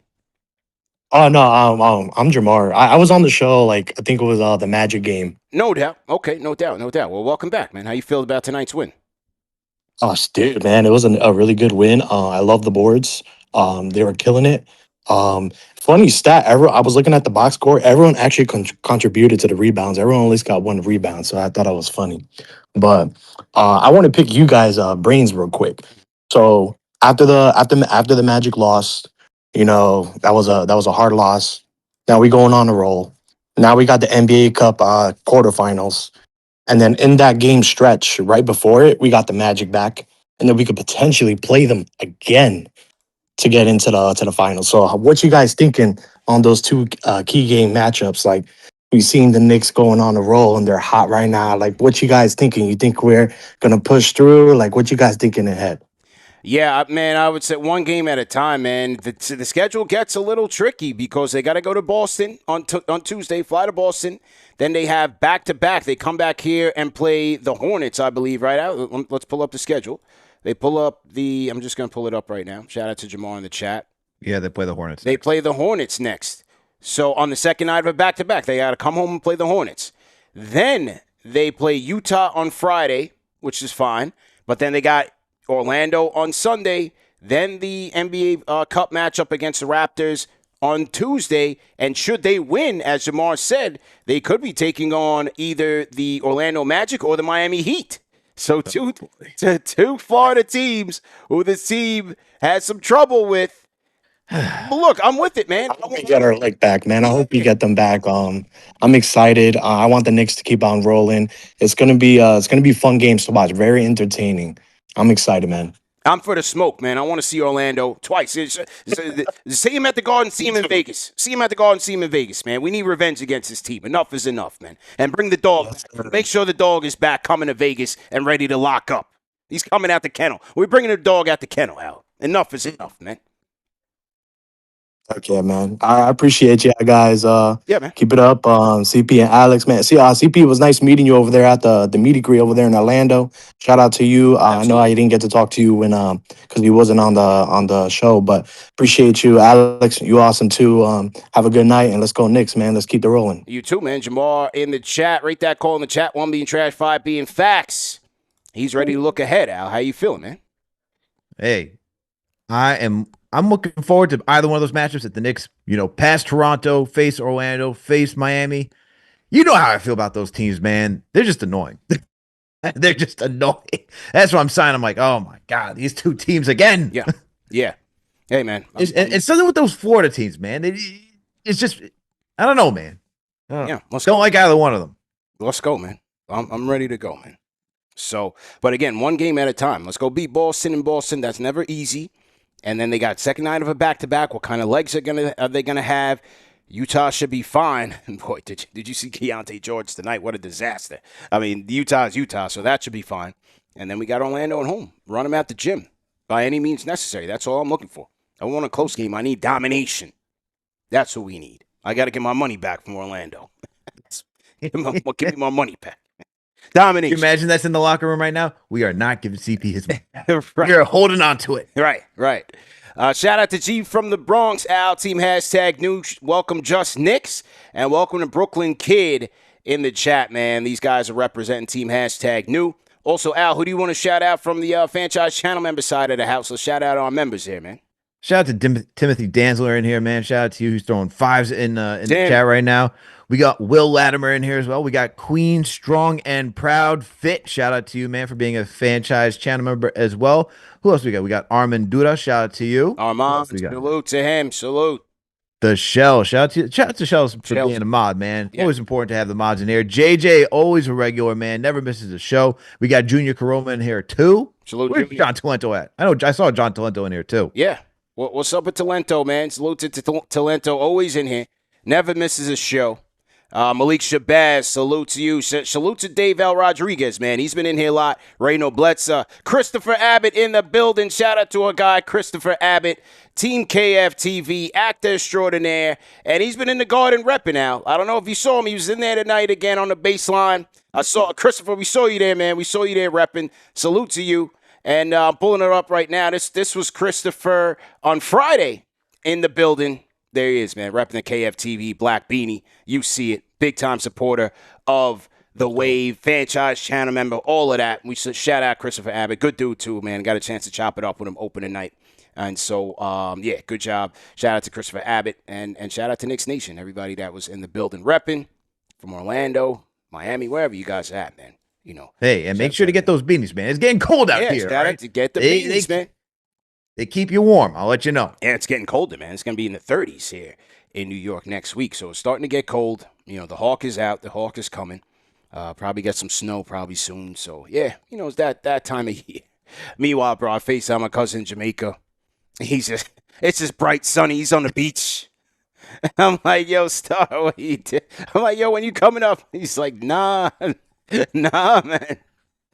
Oh no, I'm Jamar. I was on the show, like I think it was the Magic game. No doubt. Okay, no doubt, no doubt. Well, welcome back, man. How you feel about tonight's win? Oh, dude, man, it was a really good win. I love the boards. They were killing it. Funny stat. I was looking at the box score. Everyone actually contributed to the rebounds. Everyone at least got one rebound, so I thought that was funny. But I want to pick you guys' brains real quick. So after the Magic lost, you know that was a hard loss. Now we going on a roll. Now we got the NBA Cup quarterfinals. And then in that game stretch, right before it, we got the Magic back, and then we could potentially play them again to get into the finals. So, what you guys thinking on those two key game matchups? Like, we've seen the Knicks going on a roll, and they're hot right now. Like, what you guys thinking? You think we're gonna push through? Like, what you guys thinking ahead? Yeah, man, I would say one game at a time, man. The schedule gets a little tricky because they got to go to Boston on Tuesday, fly to Boston. Then they have back-to-back. They come back here and play the Hornets, I believe, right out. Let's pull up the schedule. They pull up I'm just going to pull it up right now. Shout out to Jamar in the chat. Yeah, they play the Hornets. They play the Hornets next. So on the second night of a back-to-back, they got to come home and play the Hornets. Then they play Utah on Friday, which is fine. But then they got Orlando on Sunday, then the NBA Cup matchup against the Raptors on Tuesday, and should they win, as Jamar said, they could be taking on either the Orlando Magic or the Miami Heat. So two Florida teams who this team has some trouble with. But look, I'm with it, man. I hope we get our leg back, man. I hope we get them back. I'm excited. I want the Knicks to keep on rolling. It's gonna be fun games to watch. Very entertaining. I'm excited, man. I'm for the smoke, man. I want to see Orlando twice. See him at the Garden, see him in Vegas. See him at the Garden, see him in Vegas, man. We need revenge against this team. Enough is enough, man. And bring the dog back. Make sure the dog is back coming to Vegas and ready to lock up. He's coming out the kennel. We're bringing the dog out the kennel, Al. Enough is enough, man. Okay, man. I appreciate you guys. Yeah, man. Keep it up. CP and Alex, man. See, CP, it was nice meeting you over there at the meet and greet over there in Orlando. Shout out to you. I know I didn't get to talk to you when because he wasn't on the show, but appreciate you, Alex. You awesome too. Have a good night and let's go Knicks, man. Let's keep it rolling. You too, man. Jamar in the chat. Rate that call in the chat. 1 being trash, 5 being facts. He's ready to look ahead, Al. How you feeling, man? Hey, I'm looking forward to either one of those matchups at the Knicks, pass Toronto, face Orlando, face Miami. You know how I feel about those teams, man. They're just annoying. They're just annoying. That's what I'm saying. I'm like, oh, my God, these two teams again. Yeah. Hey, man. And something with those Florida teams, man. It's just, I don't know, man. Yeah, don't like either one of them. Let's go, man. I'm ready to go, man. So, but again, one game at a time. Let's go beat Boston in Boston. That's never easy. And then they got second night of a back-to-back. What kind of legs are they gonna have? Utah should be fine. And boy, did you see Keontae George tonight? What a disaster. I mean, Utah is Utah, so that should be fine. And then we got Orlando at home. Run them at the gym by any means necessary. That's all I'm looking for. I want a close game. I need domination. That's what we need. I got to get my money back from Orlando. Give me my money back. Domination. Can you imagine that's in the locker room right now? We are not giving CP his money. Right. We're holding on to it. Right. Shout out to G from the Bronx, Al. Team #new. Welcome Just Knicks. And welcome to Brooklyn Kid in the chat, man. These guys are representing Team #new. Also, Al, who do you want to shout out from the franchise channel member side of the house? Let's shout out our members here, man. Shout out to Timothy Danzler in here, man. Shout out to you who's throwing fives in the Damn. chat right now. We got Will Latimer in here as well. We got Queen Strong and Proud Fit. Shout out to you, man, for being a franchise channel member as well. Who else we got? We got Armin Duda. Shout out to you. Armand, we got? salute to him. Salute. The Shell. Shout out to Shells for Shells. being a mod, man. Yeah. Always important to have the mods in here. JJ, always a regular, man. Never misses a show. We got Junior Caroma in here too. Salute, Where's Junior. John Talento at? I saw John Talento in here too. Yeah. What's up with Talento, man? Salute to Talento, always in here. Never misses a show. Malik Shabazz, salute to you. Salute to Dave L. Rodriguez, man. He's been in here a lot. Reyno Bledsoe. Christopher Abbott in the building. Shout out to our guy, Christopher Abbott. Team KFTV, actor extraordinaire. And he's been in the garden repping now. I don't know if you saw him. He was in there tonight again on the baseline. I saw Christopher. We saw you there, man. We saw you there repping. Salute to you. And I'm pulling it up right now. This was Christopher on Friday in the building. There he is, man, repping the KFTV, Black Beanie. You see it. Big-time supporter of the Wave, franchise channel member, all of that. We should shout out Christopher Abbott. Good dude, too, man. Got a chance to chop it up with him opening night. And so, yeah, good job. Shout out to Christopher Abbott and shout out to Knicks Nation, everybody that was in the building repping from Orlando, Miami, wherever you guys are at, man. You know. Hey, and make sure to get those beanies, man. It's getting cold out here. Shout out to get the beanies, man. They keep you warm. I'll let you know. Yeah, it's getting colder, man. It's going to be in the 30s here in New York next week. So it's starting to get cold. You know, the Hawk is out. The Hawk is coming. Probably get some snow probably soon. So, yeah, you know, it's that time of year. Meanwhile, bro, I FaceTime my cousin in Jamaica. It's just bright, sunny. He's on the beach. I'm like, yo, Star, what you did? I'm like, yo, when you coming up? He's like, nah, man.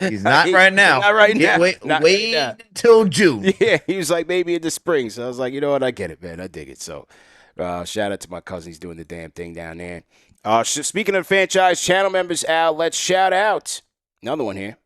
He's not right now. Not right now. Wait right until June. Yeah, he was like, maybe in the spring. So I was like, you know what? I get it, man. I dig it. So shout out to my cousin. He's doing the damn thing down there. Speaking of franchise channel members, Al, let's shout out another one here.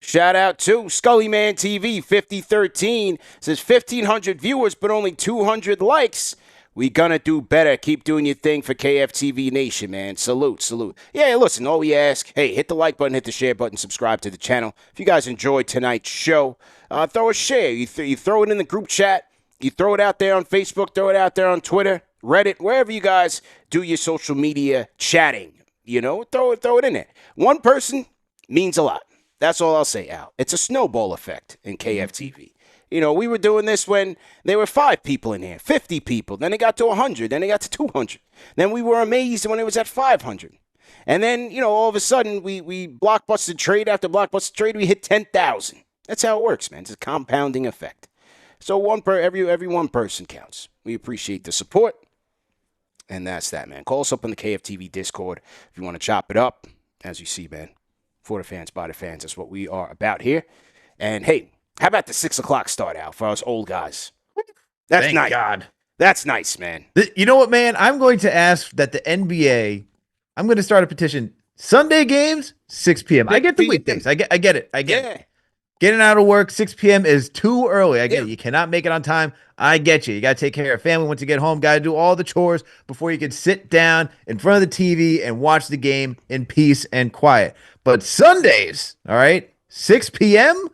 Shout out to Scully Man TV 5013. Says 1,500 viewers, but only 200 likes. We gonna do better. Keep doing your thing for KFTV Nation, man. Salute. Yeah, listen, all we ask, hey, hit the like button, hit the share button, subscribe to the channel. If you guys enjoyed tonight's show, throw a share. You throw it in the group chat. You throw it out there on Facebook. Throw it out there on Twitter, Reddit, wherever you guys do your social media chatting. You know, throw it in there. One person means a lot. That's all I'll say, Al. It's a snowball effect in KFTV. You know, we were doing this when there were 5 people in here, 50 people. Then it got to 100. Then it got to 200. Then we were amazed when it was at 500. And then, you know, all of a sudden, we blockbuster trade after blockbuster trade, we hit 10,000. That's how it works, man. It's a compounding effect. So every one person counts. We appreciate the support. And that's that, man. Call us up on the KFTV Discord if you want to chop it up. As you see, man, for the fans, by the fans. That's what we are about here. And, hey, how about the 6 o'clock start out for us old guys? That's Thank nice. God. That's nice, man. You know what, man? I'm going to ask that the NBA, I'm going to start a petition. Sunday games, 6 p.m. I get the weekdays. I get it. I get it. Getting out of work, 6 p.m. is too early. I get it. You cannot make it on time. I get you. You got to take care of family once you get home. Got to do all the chores before you can sit down in front of the TV and watch the game in peace and quiet. But Sundays, all right, 6 p.m.,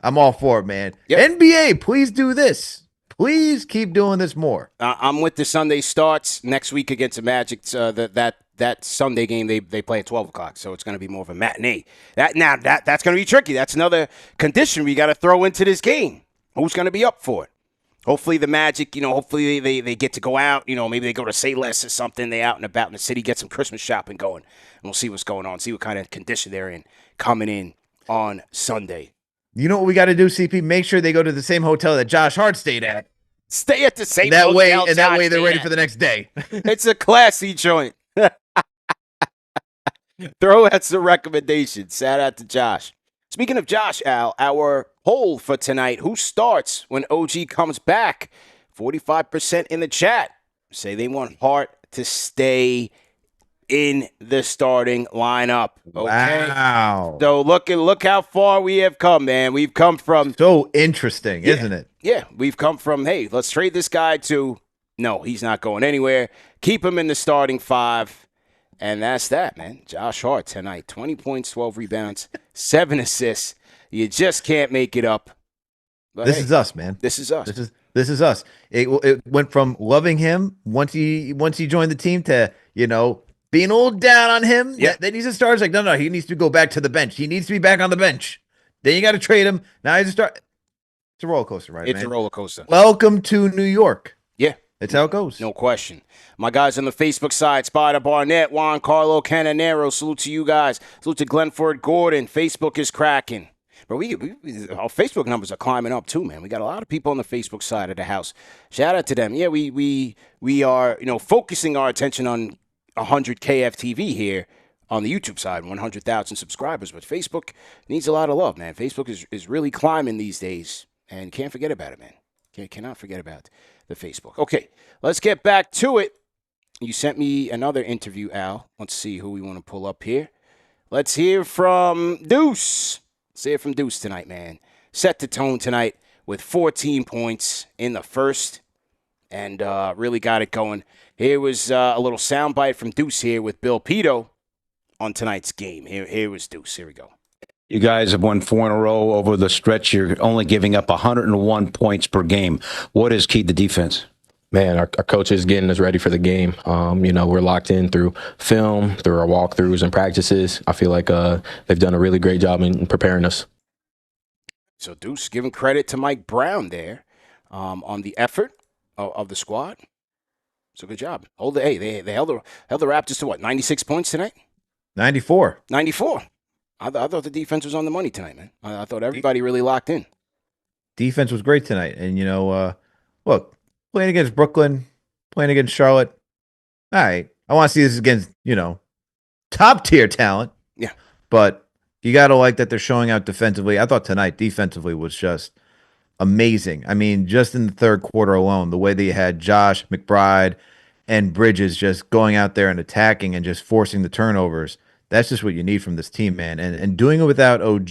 I'm all for it, man. Yep. NBA, please do this. Please keep doing this more. I'm with the Sunday starts next week against the Magic. That Sunday game they play at 12 o'clock, so it's going to be more of a matinee. That's going to be tricky. That's another condition we got to throw into this game. Who's going to be up for it? Hopefully the Magic, you know, hopefully they get to go out. You know, maybe they go to Say Less or something. They out and about in the city, get some Christmas shopping going, and we'll see what's going on, see what kind of condition they're in coming in on Sunday. You know what we got to do, CP? Make sure they go to the same hotel that Josh Hart stayed at. Stay at the same that hotel. way, and that way they're ready for the next day. It's a classy joint. Throw out some recommendations. Shout out to Josh. Speaking of Josh, Al, our poll for tonight: who starts when OG comes back? 45% in the chat say they want Hart to stay in the starting lineup. Okay. Wow. So look how far we have come, man. We've come from so interesting, isn't it? Yeah, we've come from, hey, let's trade this guy to no, he's not going anywhere. Keep him in the starting 5. And that's that, man. Josh Hart tonight, 20 points, 12 rebounds, 7 assists. You just can't make it up. But This hey, is us, man. this is us. This is us. It went from loving him once he joined the team to being a little down on him. Yeah. Then he's a star. It's like no, he needs to go back to the bench. He needs to be back on the bench. Then you got to trade him. Now he's a star. It's a roller coaster, right? It's man? a roller coaster. Welcome to New York. Yeah. That's how it goes. No question. My guys on the Facebook side, Spider Barnett, Juan Carlo Cananero, salute to you guys. Salute to Glenford Gordon. Facebook is cracking. But our Facebook numbers are climbing up too, man. We got a lot of people on the Facebook side of the house. Shout out to them. Yeah, we are, focusing our attention on 100 KFTV here on the YouTube side, 100,000 subscribers. But Facebook needs a lot of love, man. Facebook is really climbing these days, and can't forget about it, man. Cannot forget about the Facebook. Okay, let's get back to it. You sent me another interview, Al. Let's see who we want to pull up here. Let's hear from Deuce. Let's hear from Deuce tonight, man. Set the tone tonight with 14 points in the first and really got it going. Here was a little soundbite from Deuce here with Bill Pito on tonight's game. Here was Deuce. Here we go. You guys have won 4 in a row over the stretch. You're only giving up 101 points per game. What is key to defense? Man, our coach is getting us ready for the game. We're locked in through film, through our walkthroughs and practices. I feel like they've done a really great job in preparing us. So Deuce giving credit to Mike Brown there on the effort of the squad. So good job. They held the Raptors to what, 96 points tonight? 94. 94. I thought the defense was on the money tonight, man. I thought everybody really locked in. Defense was great tonight. And, look, playing against Brooklyn, playing against Charlotte. All right. I want to see this against, top tier talent. Yeah. But you got to like that they're showing out defensively. I thought tonight defensively was just amazing. I mean, just in the third quarter alone, the way they had Josh, McBride, and Bridges just going out there and attacking and just forcing the turnovers. That's just what you need from this team, man. And doing it without OG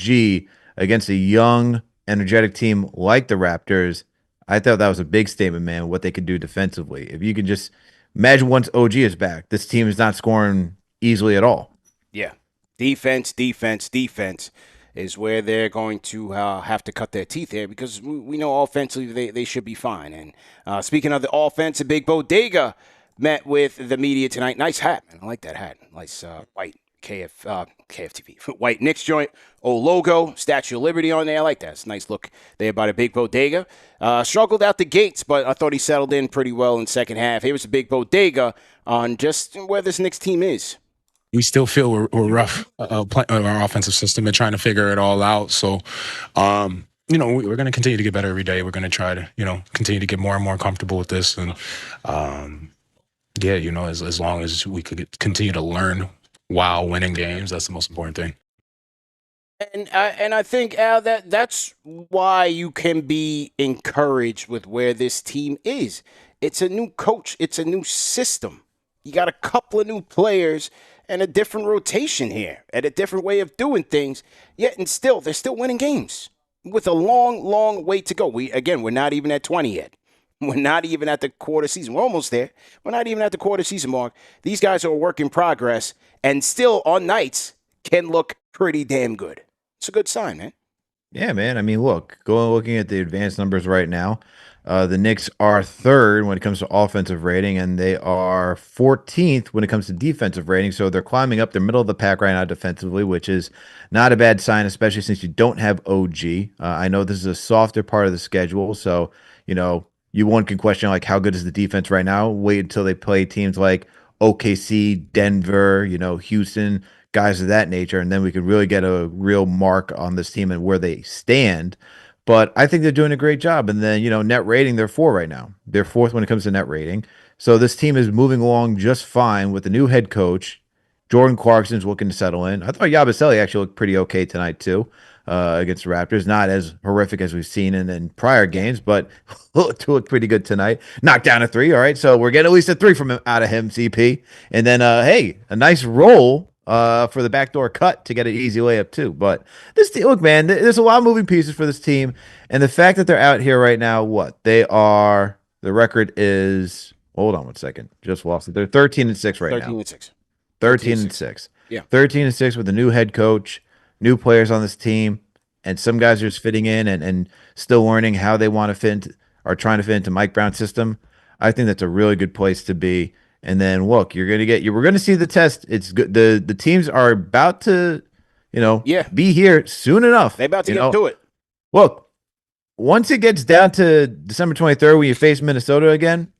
against a young, energetic team like the Raptors, I thought that was a big statement, man, what they could do defensively. If you can just imagine once OG is back, this team is not scoring easily at all. Yeah. Defense is where they're going to have to cut their teeth here because we know offensively they should be fine. And speaking of the offense, a big bodega met with the media tonight. Nice hat, man. I like that hat. Nice white KFTV. White Knicks joint, old logo, Statue of Liberty on there. I like that. It's a nice look there by the big bodega. Struggled out the gates, but I thought he settled in pretty well in the second half. Here was a big bodega on just where this Knicks team is. We still feel we're rough playing our offensive system and trying to figure it all out. So, we're going to continue to get better every day. We're going to try to, continue to get more and more comfortable with this. And, as long as we could continue to learn while winning games, that's the most important thing. And I think, Al, that's why you can be encouraged with where this team is. It's a new coach. It's a new system. You got a couple of new players and a different rotation here and a different way of doing things. Yet and still, they're still winning games with a long, long way to go. We're not even at 20 yet. We're not even at the quarter season. We're almost there. We're not even at the quarter season mark. These guys are a work in progress and still on nights can look pretty damn good. It's a good sign, man. Yeah, man. I mean, looking at the advanced numbers right now, the Knicks are third when it comes to offensive rating, and they are 14th when it comes to defensive rating. So they're climbing up the middle of the pack right now defensively, which is not a bad sign, especially since you don't have OG. I know this is a softer part of the schedule, so, one can question, like, how good is the defense right now? Wait until they play teams like OKC, Denver, Houston, guys of that nature, and then we could really get a real mark on this team and where they stand. But I think they're doing a great job. And then, net rating, they're 4 right now. They're 4th when it comes to net rating. So this team is moving along just fine with the new head coach. Jordan Clarkson's looking to settle in. I thought Yabusele actually looked pretty okay tonight, too, against the Raptors. Not as horrific as we've seen in prior games, but looked pretty good tonight. Knocked down a 3, all right? So we're getting at least a 3 out of him, CP. And then, a nice roll for the backdoor cut to get an easy layup too. But this team, look, man, there's a lot of moving pieces for this team, and the fact that they're out here right now, the record is. Hold on one second, just lost it. They're 13-6 right now. 13-6. 13-6. Yeah. 13-6 with a new head coach, new players on this team. and some guys are just fitting in and still learning how they want to fit into, are trying to fit into Mike Brown's system. I think that's a really good place to be. And then look, we're gonna see the test. It's good. The teams are about to, Yeah. be here soon enough. They about to get to it. Look, once it gets down to December 23rd, when you face Minnesota again,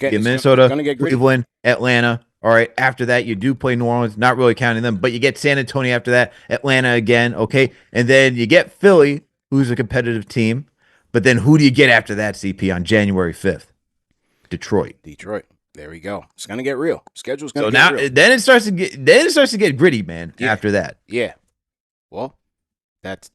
Minnesota, gonna get gritty. Cleveland, Atlanta. All right. After that, you do play New Orleans, not really counting them, but you get San Antonio after that, Atlanta again. Okay. And then you get Philly, who's a competitive team. But then who do you get after that, CP, on January 5th? Detroit. There we go. It's gonna get real. Schedule's gonna So get now real. then it starts to get gritty, man, after that. Yeah. Well, that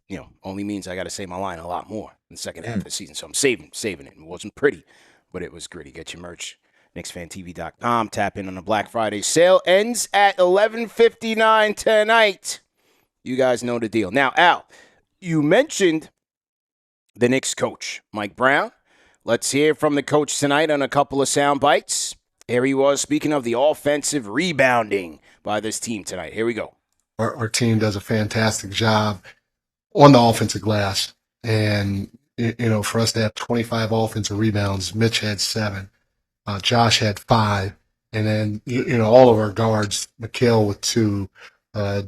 only means I got to say my line a lot more in the second half of the season. So I'm saving it. It wasn't pretty, but it was gritty. Get your merch. KnicksFanTV.com. Tap in on the Black Friday sale. Ends at 11:59 tonight. You guys know the deal. Now, Al, you mentioned the Knicks coach, Mike Brown. Let's hear from the coach tonight on a couple of sound bites. Here he was speaking of the offensive rebounding by this team tonight. Here we go. Our team does a fantastic job on the offensive glass. And, for us to have 25 offensive rebounds, Mitch had 7. Josh had 5. And then, all of our guards, Mikal with 2,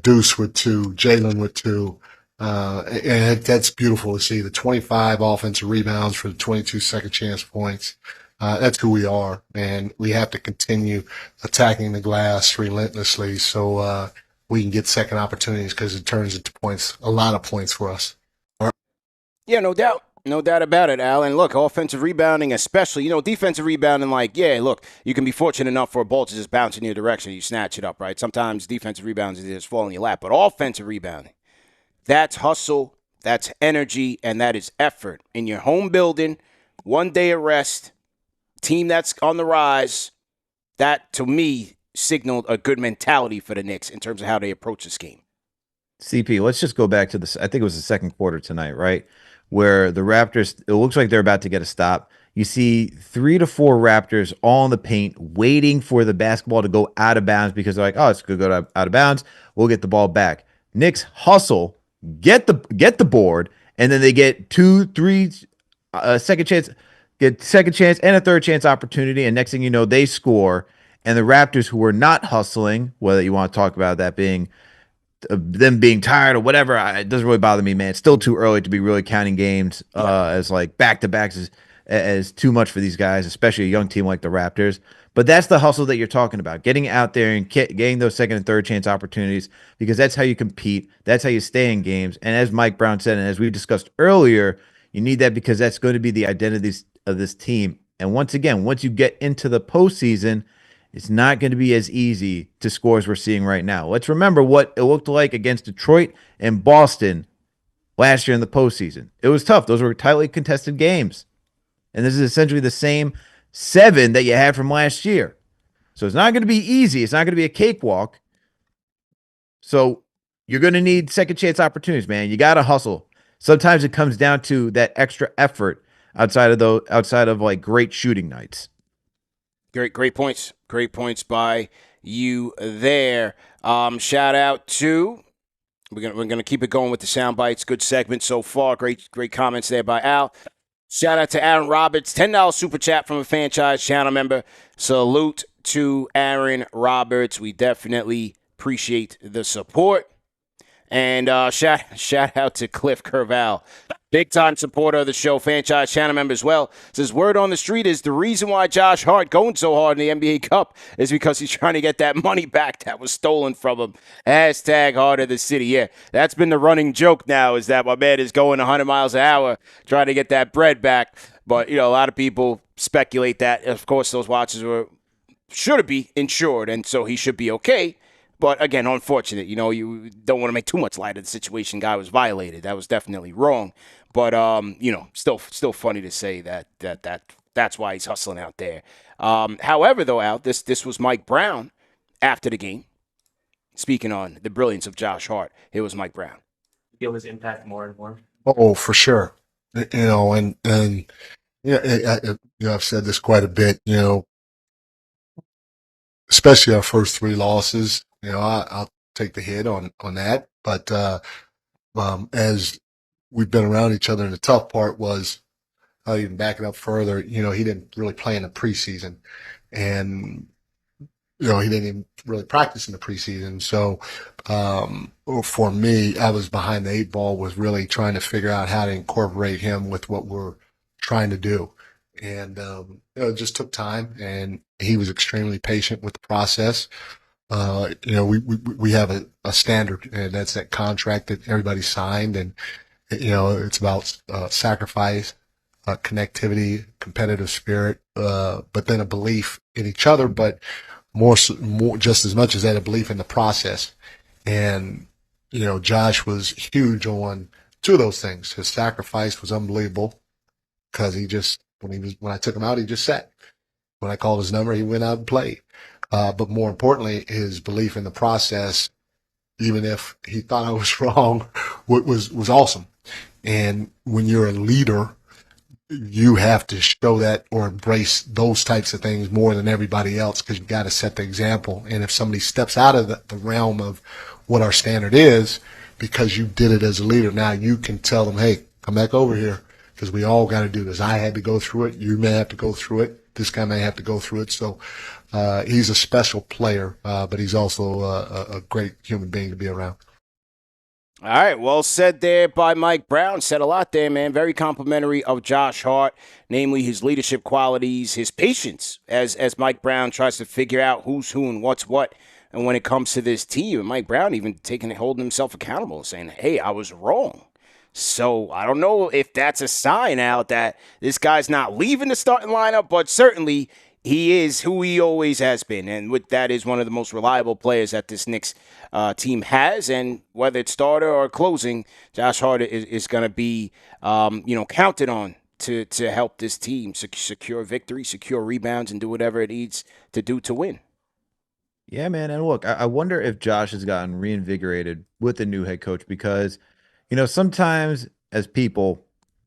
Deuce with 2, Jalen with 2. And that's beautiful to see. The 25 offensive rebounds for the 22 second chance points. That's who we are. And we have to continue attacking the glass relentlessly so we can get second opportunities because it turns into points, a lot of points for us. Yeah, no doubt. No doubt about it, Al. And look, offensive rebounding especially, defensive rebounding, look, you can be fortunate enough for a ball to just bounce in your direction. You snatch it up, right? Sometimes defensive rebounds just fall in your lap. But offensive rebounding, that's hustle, that's energy, and that is effort. In your home building, 1 day of rest, team that's on the rise, that, to me, signaled a good mentality for the Knicks in terms of how they approach this game. CP, let's just go back to I think it was the second quarter tonight, right? Where the Raptors, it looks like they're about to get a stop. You see 3 to 4 Raptors all in the paint waiting for the basketball to go out of bounds because they're like, oh, it's going to go out of bounds. We'll get the ball back. Knicks hustle, get the board, and then they get 2, 3 second chance and a third chance opportunity. And next thing you know, they score. And the Raptors, who were not hustling, whether you want to talk about that being them being tired or whatever, it doesn't really bother me, man. It's still too early to be really counting games as like back-to-backs as too much for these guys, especially a young team like the Raptors. But that's the hustle that you're talking about, getting out there and getting those second and third chance opportunities, because that's how you compete. That's how you stay in games. And as Mike Brown said, and as we discussed earlier, you need that because that's going to be the identity of this team. And once again, once you get into the postseason, it's not going to be as easy to score as we're seeing right now. Let's remember what it looked like against Detroit and Boston last year in the postseason. It was tough. Those were tightly contested games. And this is essentially the same 7 that you had from last year. So it's not going to be easy. It's not going to be a cakewalk. So you're going to need second chance opportunities, man. You got to hustle. Sometimes it comes down to that extra effort outside of like great shooting nights. Great points. Great points by you there. Shout out to, we're gonna keep it going with the sound bites. Good segment so far. Great comments there by Al. Shout out to Aaron Roberts, $10 super chat from a franchise channel member. Salute to Aaron Roberts. We definitely appreciate the support. And shout out to Cliff Curval, big time supporter of the show, franchise channel member as well. Says word on the street is the reason why Josh Hart going so hard in the NBA Cup is because he's trying to get that money back that was stolen from him. Hashtag Heart of the City. Yeah, that's been the running joke now, is that my man is going 100 miles an hour trying to get that bread back. But, a lot of people speculate that, of course, those watches should be insured, and so he should be okay. But again, unfortunate. You don't want to make too much light of the situation. Guy was violated. That was definitely wrong. But still funny to say that's why he's hustling out there. However, though, Al, this was Mike Brown after the game, speaking on the brilliance of Josh Hart. It was Mike Brown. Feel his impact more and more. Oh, for sure. And I've said this quite a bit. Especially our first 3 losses. I'll take the hit on that. But as we've been around each other, and the tough part was, I'll even back it up further, he didn't really play in the preseason, and he didn't even really practice in the preseason. So, for me, I was behind the eight ball with really trying to figure out how to incorporate him with what we're trying to do. And, it just took time, and he was extremely patient with the process. We have a standard, and that's that contract that everybody signed. And, it's about, sacrifice, connectivity, competitive spirit, but then a belief in each other, but more just as much as that, a belief in the process. And, Josh was huge on two of those things. His sacrifice was unbelievable because when I took him out, he just sat. When I called his number, he went out and played. But more importantly, his belief in the process, even if he thought I was wrong, was awesome. And when you're a leader, you have to show that or embrace those types of things more than everybody else, because you've got to set the example. And if somebody steps out of the realm of what our standard is, because you did it as a leader, now you can tell them, hey, come back over here, because we all got to do this. I had to go through it. You may have to go through it. This guy may have to go through it. So he's a special player, but he's also a great human being to be around. All right, well said there by Mike Brown. Said a lot there, man. Very complimentary of Josh Hart, namely his leadership qualities, his patience, as Mike Brown tries to figure out who's who and what's what. And when it comes to this team, and Mike Brown even holding himself accountable and saying, hey, I was wrong. So I don't know if that's a sign out that this guy's not leaving the starting lineup, but certainly he is who he always has been. And with that is one of the most reliable players that this Knicks team has. And whether it's starter or closing, Josh Hart is going to be, counted on to help this team secure victory, secure rebounds, and do whatever it needs to do to win. Yeah, man. And look, I wonder if Josh has gotten reinvigorated with the new head coach because, sometimes as people,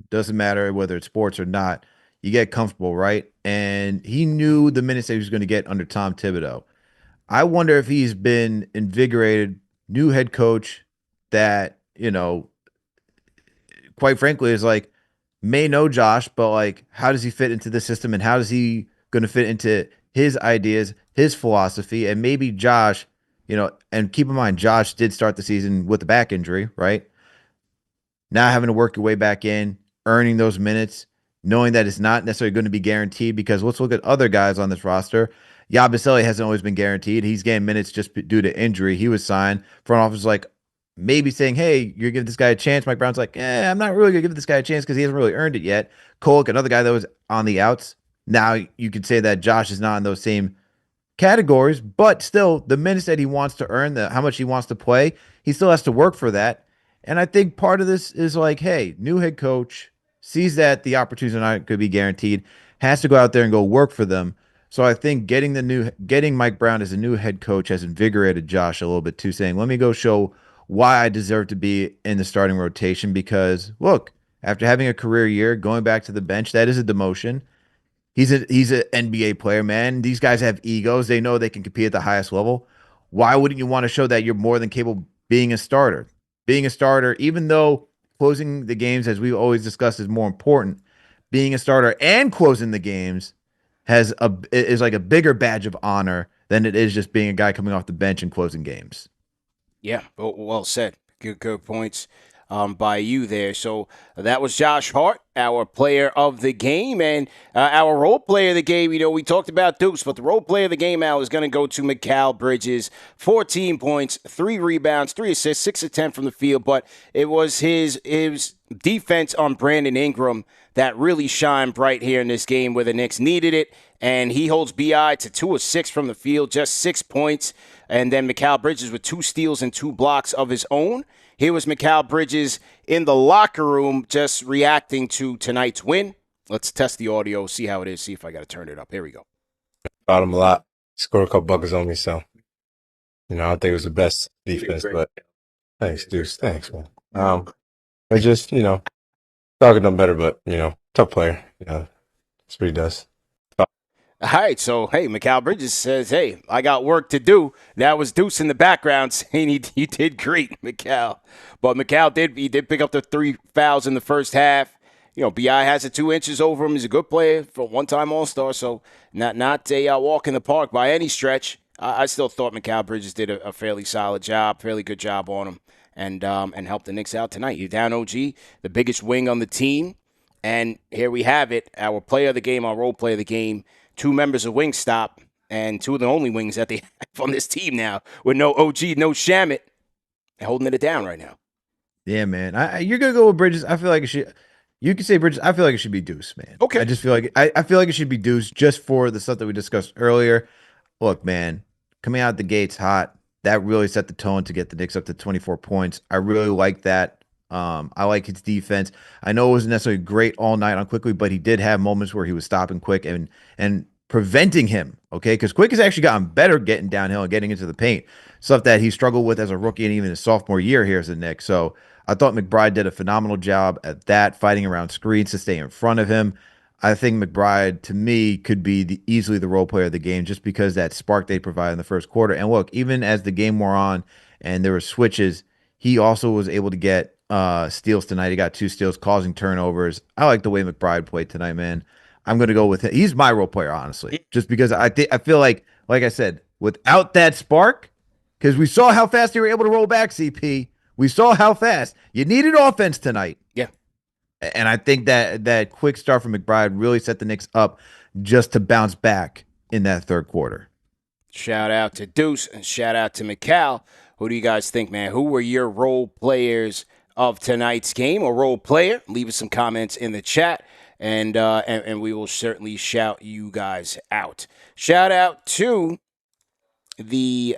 doesn't matter whether it's sports or not, you get comfortable, right? And he knew the minutes that he was going to get under Tom Thibodeau. I wonder if he's been invigorated, new head coach that, quite frankly, is like, may know Josh, but like, how does he fit into the system and how is he going to fit into his ideas, his philosophy? And maybe Josh, and keep in mind, Josh did start the season with a back injury, right? Now having to work your way back in, earning those minutes, knowing that it's not necessarily going to be guaranteed, because let's look at other guys on this roster. Yabusele hasn't always been guaranteed. He's getting minutes just due to injury. He was signed. Front office was like maybe saying, hey, you're giving this guy a chance. Mike Brown's like, I'm not really going to give this guy a chance because he hasn't really earned it yet. Kolek, another guy that was on the outs. Now you could say that Josh is not in those same categories, but still the minutes that he wants to earn, how much he wants to play, he still has to work for that. And I think part of this is like, hey, new head coach sees that the opportunities are not going to be guaranteed, has to go out there and go work for them. So I think getting Mike Brown as a new head coach has invigorated Josh a little bit too, saying, let me go show why I deserve to be in the starting rotation, because look, after having a career year, going back to the bench, that is a demotion. He's an NBA player, man. These guys have egos. They know they can compete at the highest level. Why wouldn't you want to show that you're more than capable of being a starter? Being a starter, even though closing the games, as we've always discussed, is more important, being a starter and closing the games is like a bigger badge of honor than it is just being a guy coming off the bench and closing games. Yeah, well said. Good points by you there. So that was Josh Hart, our player of the game, and our role player of the game. We talked about Deuce, but the role player of the game, Al, is going to go to Mikal Bridges. 14 points, 3 rebounds, 3 assists, 6 of 10 from the field, but it was his defense on Brandon Ingram that really shined bright here in this game where the Knicks needed it, and he holds BI to 2 of 6 from the field, just 6 points. And then Mikal Bridges with 2 steals and 2 blocks of his own. Here was Mikal Bridges in the locker room just reacting to tonight's win. Let's test the audio, see how it is, see if I got to turn it up. Here we go. Brought him a lot. Scored a couple buckets on me, so, I don't think it was the best defense, but thanks, Deuce. Thanks, man. I just, thought I could done better, but, tough player. That's what he does. All right, so hey, Mikal Bridges says, "Hey, I got work to do." That was Deuce in the background saying he did great, Mikal. But Mikal did pick up the 3 fouls in the first half. You know, Bi has it 2 inches over him. He's a good player for a one-time All-Star, so not a walk in the park by any stretch. I still thought Mikal Bridges did a fairly solid job, fairly good job on him, and helped the Knicks out tonight. You're down OG, the biggest wing on the team, and here we have it. Our player of the game, our role player of the game. 2 members of Wingstop, and 2 of the only wings that they have on this team now, with no OG, no Shamit, holding it down right now. Yeah, man. You're gonna go with Bridges. I feel like it should. You can say Bridges. I feel like it should be Deuce, man. Okay. I just feel like I feel like it should be Deuce just for the stuff that we discussed earlier. Look, man, coming out the gates hot, that really set the tone to get the Knicks up to 24 points. I really like that. I like his defense. I know it wasn't necessarily great all night on Quickly, but he did have moments where he was stopping Quick and preventing him. Okay, because Quick has actually gotten better getting downhill and getting into the paint, stuff that he struggled with as a rookie and even his sophomore year here as a Knick. So I thought McBride did a phenomenal job at that, fighting around screens to stay in front of him. I think McBride, to me, could be easily the role player of the game just because that spark they provided in the first quarter. And look, even as the game wore on and there were switches, he also was able to get steals tonight. He got 2 steals, causing turnovers. I like the way McBride played tonight, man. I'm going to go with him. He's my role player, honestly, just because I feel like I said, without that spark, because we saw how fast they were able to roll back, CP. We saw how fast you needed offense tonight. Yeah. And I think that quick start from McBride really set the Knicks up just to bounce back in that third quarter. Shout out to Deuce and shout out to Mikal. Who do you guys think, man? Who were your role players of tonight's game or role player? Leave us some comments in the chat, and we will certainly shout you guys out. Shout out to the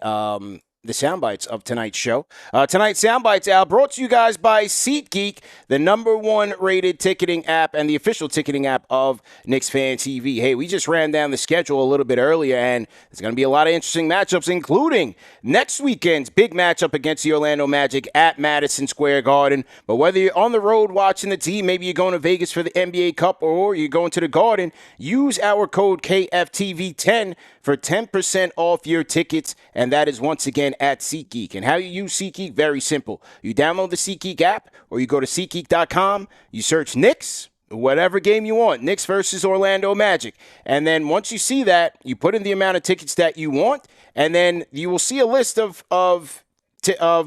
sound bites of tonight's show. Tonight's sound bites, Al, brought to you guys by SeatGeek, the #1 rated ticketing app and the official ticketing app of KnicksFanTV. Hey, we just ran down the schedule a little bit earlier, and there's going to be a lot of interesting matchups, including next weekend's big matchup against the Orlando Magic at Madison Square Garden. But whether you're on the road watching the team, maybe you're going to Vegas for the NBA Cup, or you're going to the Garden, use our code KFTV10 for 10% off your tickets, and that is once again at SeatGeek. And how you use SeatGeek? Very simple. You download the SeatGeek app, or you go to SeatGeek.com, you search Knicks, whatever game you want, Knicks versus Orlando Magic. And then once you see that, you put in the amount of tickets that you want, and then you will see a list of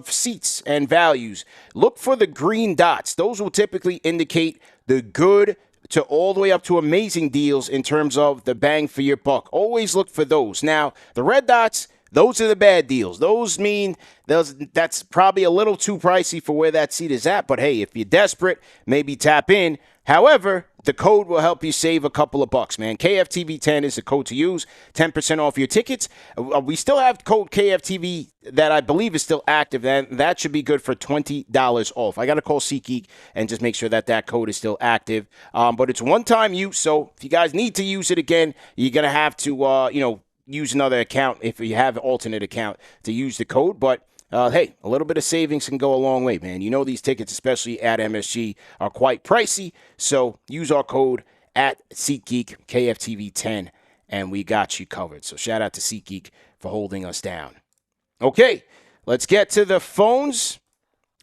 seats and values. Look for the green dots. Those will typically indicate the good to all the way up to amazing deals in terms of the bang for your buck. Always look for those. Now, the red dots, those are the bad deals. Those mean that's probably a little too pricey for where that seat is at. But hey, if you're desperate, maybe tap in. However, the code will help you save a couple of bucks, man. KFTV10 is the code to use. 10% off your tickets. We still have code KFTV that I believe is still active. That should be good for $20 off. I got to call SeatGeek and just make sure that code is still active. But it's one-time use, so if you guys need to use it again, you're going to have to, use another account if you have an alternate account to use the code. But hey, a little bit of savings can go a long way, man. You know these tickets, especially at MSG, are quite pricey. So use our code at SeatGeek, KFTV10, and we got you covered. So shout out to SeatGeek for holding us down. Okay, let's get to the phones.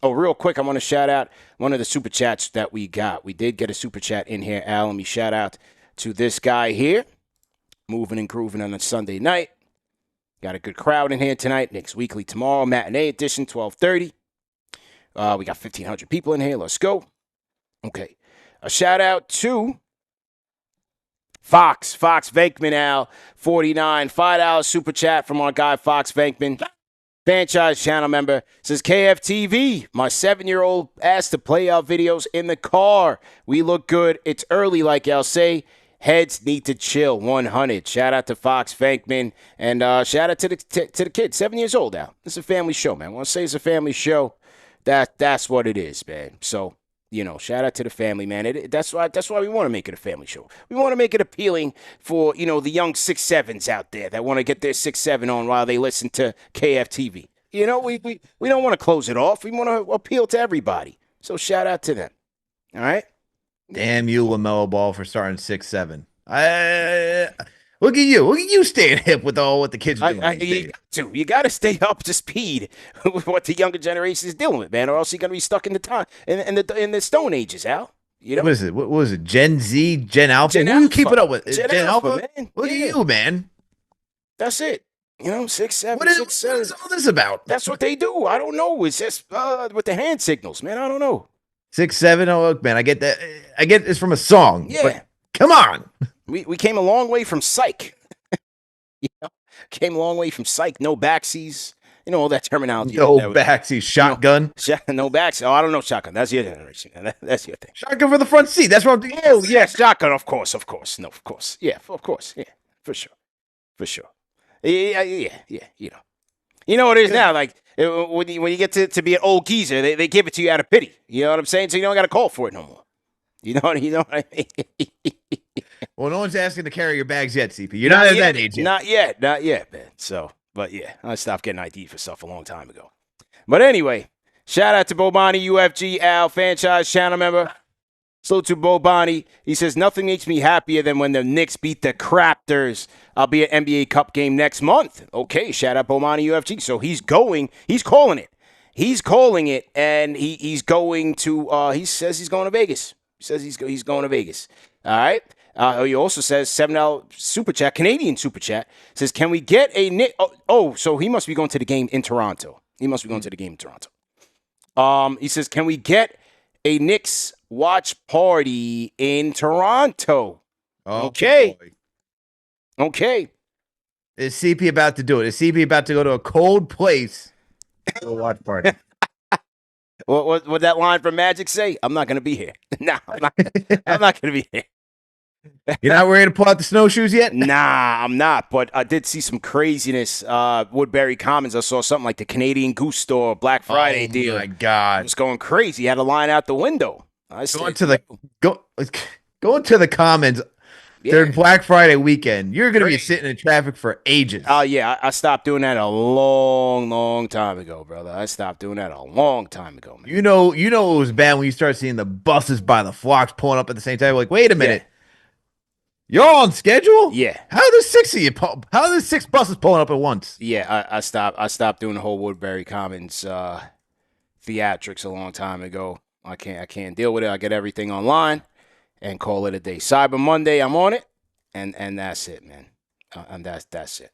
Oh, real quick, I want to shout out one of the super chats that we got. We did get a super chat in here, Al. Let me shout out to this guy here. Moving and grooving on a Sunday night. Got a good crowd in here tonight. Knicks Weekly tomorrow, matinee edition, 12:30. We got 1,500 people in here. Let's go. Okay. A shout out to Fox Venkman, Al, 49. $5 super chat from our guy, Fox Venkman. Franchise channel member. Says, KFTV, my 7-year-old asked to play our videos in the car. We look good. It's early, like I'll say. Heads need to chill. 100. Shout out to Fox Venkman, and shout out to the kid, 7 years old now. It's a family show, man. I want to say it's a family show. That's what it is, man. So shout out to the family, man. That's why we want to make it a family show. We want to make it appealing for the young 6'7s out there that want to get their 6'7 on while they listen to KFTV. We don't want to close it off. We want to appeal to everybody. So shout out to them. All right. Damn you, LaMelo Ball, for starting 6'7". Look at you. Look at you staying hip with all what the kids are doing these days. You got to stay up to speed with what the younger generation is dealing with, man, or else you're gonna be stuck in the time in the Stone Ages, Al. You know What is it? What was it? Gen Z, Gen Alpha? Gen Who are you Alpha. keeping up with? Gen Alpha, man. Look Yeah. at you, man. That's it. You know, 6, 7, What is 6, 7. all this about? That's what they do. I don't know. It's just with the hand signals, man. I don't know. 6, 7. Oh, look, man. I get that. I get this from a song. Yeah. But come on. We came a long way from psych. Came a long way from psych. No backsies. You know all that terminology. No backseat. Shotgun. No backs. Oh, I don't know shotgun. That's your generation. That's your thing. Shotgun for the front seat. That's what I'm doing. Oh, yeah, shotgun. Of course. No, of course. Yeah, of course. Yeah, for sure. Yeah. You know what it is now. Like when you get to be an old geezer, they give it to you out of pity. You know what I'm saying? So you don't got to call for it no more. You know what I mean? Well, no one's asking to carry your bags yet, CP. You're not at that age yet. Not yet, man. So, but yeah, I stopped getting ID for stuff a long time ago. But anyway, shout out to Bobani, UFG, Al, franchise channel member. Salute to Bobani. He says, nothing makes me happier than when the Knicks beat the Raptors. I'll be at NBA Cup game next month. Okay, shout out Bobani, UFG. So he's calling it. He's calling it, and he's going to, he says he's going to Vegas. He says he's going to Vegas. All right. He also says $7 super chat, Canadian super chat, says, can we get a Knick? Oh, so he must be going to the game in Toronto. He says, can we get a Knicks watch party in Toronto? Oh, okay. Boy. Okay. Is CP about to do it? Is CP about to go to a cold place to a watch party? What that line from Magic say? I'm not going to be here. No, I'm not going to be here. You're not ready to pull out the snowshoes yet? Nah, I'm not. But I did see some craziness. Woodbury Commons, I saw something like the Canadian Goose Store Black Friday deal. Oh, my God. It was going crazy. Had a line out the window. Going to the Commons during Black Friday weekend. You're going to be sitting in traffic for ages. Oh, yeah. I stopped doing that a long time ago, brother. I stopped doing that a long time ago, man. You know it was bad when you start seeing the buses by the flocks pulling up at the same time. Like, wait a minute. You're on schedule? Yeah. How are the 6 of you? How are the 6 buses pulling up at once? Yeah, I stopped doing the whole Woodbury Commons theatrics a long time ago. I can't deal with it. I get everything online and call it a day. Cyber Monday, I'm on it, and that's it, man. And that's it.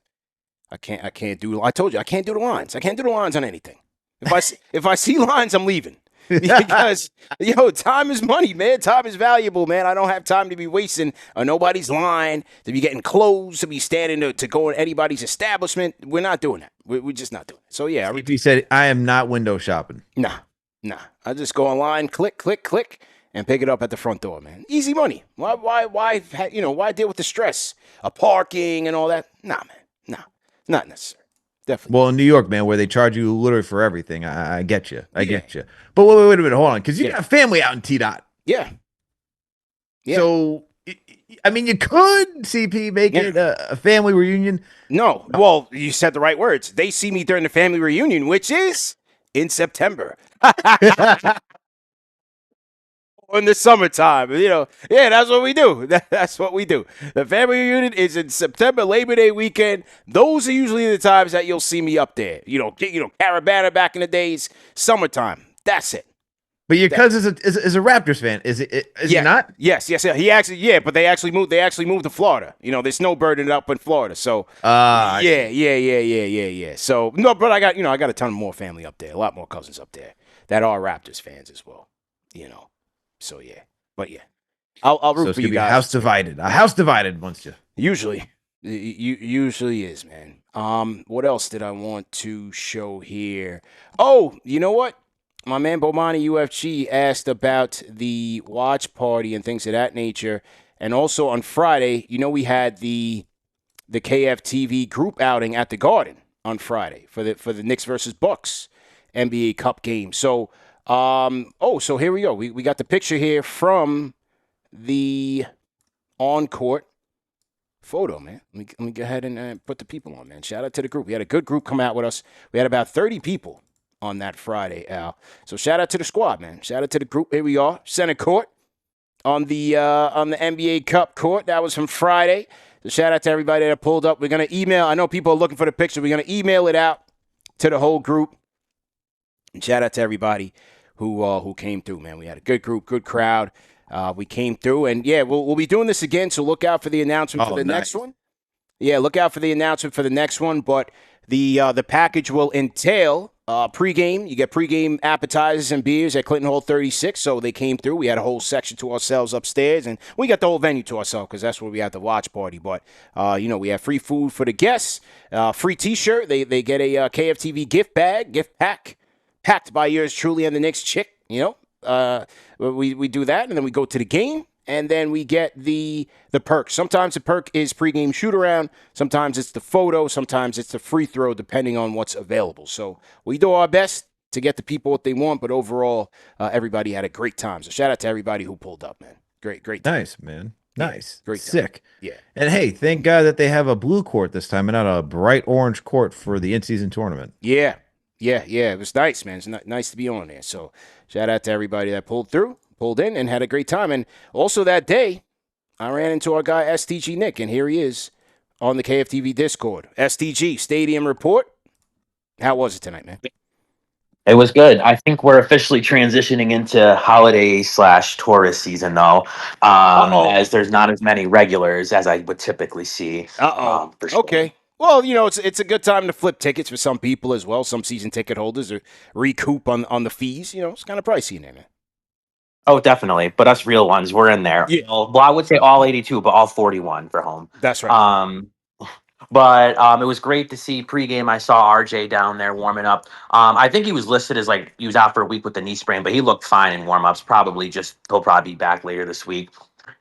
I can't do. I told you I can't do the lines. I can't do the lines on anything. If I see lines, I'm leaving. Because, time is money, man. Time is valuable, man. I don't have time to be wasting on nobody's line, to be getting clothes, to be standing to go in anybody's establishment. We're not doing that. We're just not doing it. So, yeah. He said, I am not window shopping. Nah. I just go online, click, and pick it up at the front door, man. Easy money. Why deal with the stress of parking and all that? Nah, man. Nah. Not necessary. Definitely. Well, in New York, man, where they charge you literally for everything, I get you. I get you. But wait a minute, hold on, because you got a family out in T-Dot. Yeah. So, I mean, you could, CP, make it a family reunion. No. Well, you said the right words. They see me during the family reunion, which is in September. In the summertime, that's what we do. That's what we do. The family reunion is in September, Labor Day weekend. Those are usually the times that you'll see me up there. Caravana back in the days, summertime. That's it. But your cousin is a Raptors fan. Is he not? Yes. He actually, but they actually moved to Florida. They snowbirded it up in Florida. So yeah. So no, but I got a ton more family up there, a lot more cousins up there that are Raptors fans as well. So yeah, but yeah, I'll root for you guys. A house divided once you. Usually is, man. What else did I want to show here? Oh, you know what? My man Bomani UFG asked about the watch party and things of that nature, and also on Friday, we had the KFTV group outing at the Garden on Friday for the Knicks versus Bucks NBA Cup game. So. So here we go. We got the picture here from the on-court photo, man. Let me go ahead and put the people on, man. Shout out to the group. We had a good group come out with us. We had about 30 people on that Friday, Al. So shout out to the squad, man. Shout out to the group. Here we are, center court on the NBA Cup court. That was from Friday. So shout out to everybody that pulled up. We're going to email. I know people are looking for the picture. We're going to email it out to the whole group. And shout out to everybody who came through, man. We had a good group, good crowd. We came through. And, yeah, we'll be doing this again, so look out for the announcement for the next one. Yeah, look out for the announcement for the next one. But the package will entail pregame. You get pregame appetizers and beers at Clinton Hall 36. So they came through. We had a whole section to ourselves upstairs, and we got the whole venue to ourselves because that's where we had the watch party. But we have free food for the guests, free T-shirt. They get a KFTV gift pack, packed by yours truly and the Knicks chick. We do that, and then we go to the game. And then we get the perk. Sometimes the perk is pregame shoot-around. Sometimes it's the photo. Sometimes it's the free throw, depending on what's available. So we do our best to get the people what they want, but overall, everybody had a great time. So shout out to everybody who pulled up, man. Great time. Nice, man. Nice. Great time. Sick. Yeah. And, hey, thank God that they have a blue court this time and not a bright orange court for the in-season tournament. Yeah. It was nice, man. It's nice to be on there. So shout out to everybody that pulled in and had a great time. And also that day, I ran into our guy STG Knick, and here he is on the KFTV Discord. STG, Stadium Report. How was it tonight, man? It was good. I think we're officially transitioning into holiday/tourist season, though, as there's not as many regulars as I would typically see. For sure. Okay. Well, it's a good time to flip tickets for some people as well. Some season ticket holders or recoup on the fees. It's kind of pricey in there, man. Oh, definitely. But us real ones, we're in there. Yeah. Well, I would say all 82, but all 41 for home. That's right. But it was great to see pregame. I saw RJ down there warming up. I think he was listed as he was out for a week with the knee sprain, but he looked fine in warm-ups. He'll probably be back later this week.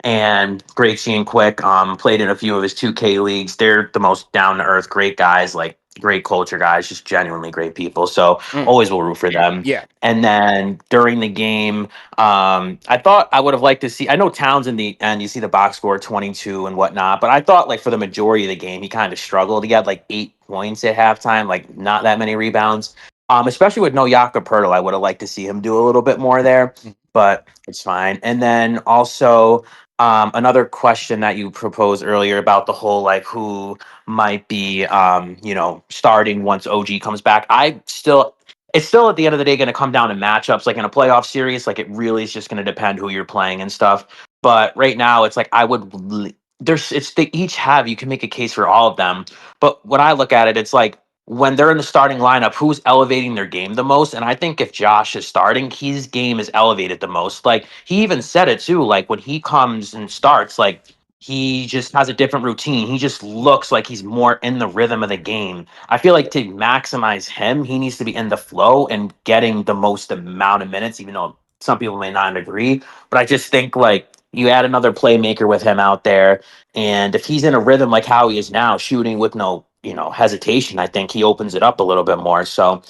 And great seeing Quick. Played in a few of his 2K leagues. They're the most down-to-earth, great guys, great culture guys, just genuinely great people. So always will root for them. Yeah. And then during the game, I thought I would have liked to see, I know Towns in the end, you see the box score 22 and whatnot, but I thought for the majority of the game, he kind of struggled. He had 8 points at halftime, not that many rebounds. Especially with no Jakob Poeltl, I would have liked to see him do a little bit more there, but it's fine. And then also another question that you proposed earlier about the whole who might be starting once OG comes back. It's still at the end of the day going to come down to matchups. In a playoff series, it really is just going to depend who you're playing and stuff. But right now, it's they each have, you can make a case for all of them. But when I look at it, it's when they're in the starting lineup, who's elevating their game the most? And I think if Josh is starting, his game is elevated the most. He even said it too. When he comes and starts, he just has a different routine. He just looks like he's more in the rhythm of the game. I feel to maximize him, he needs to be in the flow and getting the most amount of minutes, even though some people may not agree. But I just think you add another playmaker with him out there, and if he's in a rhythm like how he is now, shooting with no hesitation, I think he opens it up a little bit more. So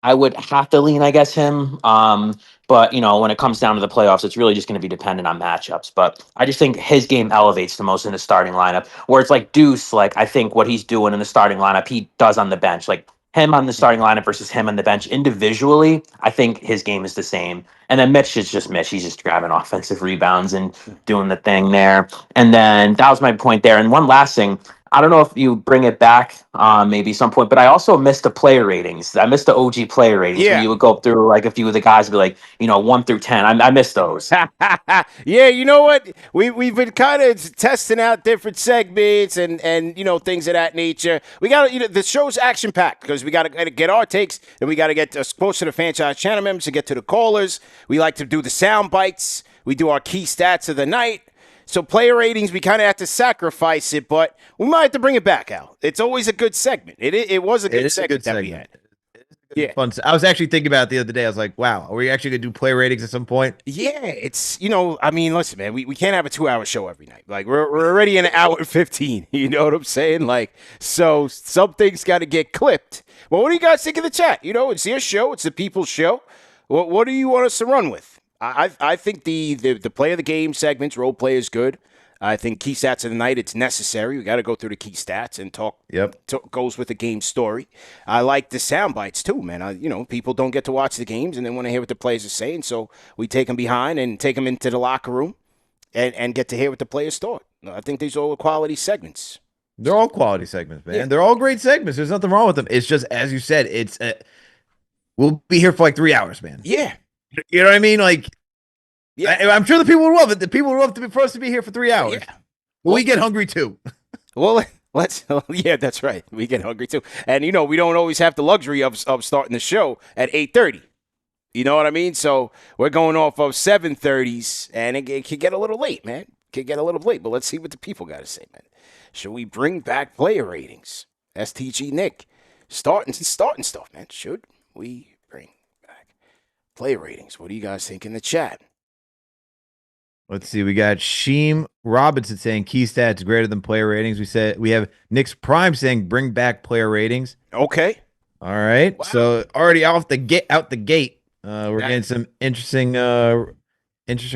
I would have to lean, I guess, him. But when it comes down to the playoffs, it's really just going to be dependent on matchups. But I just think his game elevates the most in the starting lineup. Where it's Deuce, I think what he's doing in the starting lineup, he does on the bench. Him on the starting lineup versus him on the bench individually, I think his game is the same. And then Mitch is just Mitch. He's just grabbing offensive rebounds and doing the thing there. And then that was my point there. And one last thing, I don't know if you bring it back maybe some point, but I also missed the player ratings. I missed the OG player ratings. Yeah. Where you would go through a few of the guys would be 1 through 10. I missed those. Yeah, you know what? We've been kind of testing out different segments and things of that nature. We got the show's action packed because we got to get our takes, and we got to get close to the franchise channel members to get to the callers. We like to do the sound bites. We do our key stats of the night. So player ratings, we kind of have to sacrifice it, but we might have to bring it back, Al. It's always a good segment. It was a good segment that we had. Yeah. Fun. I was actually thinking about it the other day. I was like, wow, are we actually going to do play ratings at some point? Yeah, it's, listen, man, we can't have a 2-hour show every night. We're already in an hour and 15. You know what I'm saying? So some things got to get clipped. Well, what do you guys think of the chat? It's your show. It's the people's show. What do you want us to run with? I think the play of the game segments, role play is good. I think key stats of the night, it's necessary. We got to go through the key stats and talk. Yep. Goes with the game story. I like the sound bites too, man. People don't get to watch the games and they want to hear what the players are saying, so we take them behind and take them into the locker room and get to hear what the players thought. I think these are all quality segments. They're all quality segments, man. Yeah. They're all great segments. There's nothing wrong with them. It's just, as you said, we'll be here for like 3 hours, man. Yeah. You know what I mean? Like, yeah. I'm sure the people would love it. The people would love for us to be here for 3 hours. Yeah. Well, we get hungry too. Well, yeah, that's right. We get hungry too. And, we don't always have the luxury of starting the show at 8:30. You know what I mean? So we're going off of 7:30s, and it could get a little late, man. Could get a little late, but let's see what the people got to say, man. Should we bring back player ratings? STG Knick. Starting stuff, man. Should we bring back player ratings? What do you guys think in the chat? Let's see. We got Sheem Robinson saying key stats greater than player ratings. We have Knicks Prime saying bring back player ratings. Okay. All right. Wow. So already out the gate, we're getting some interesting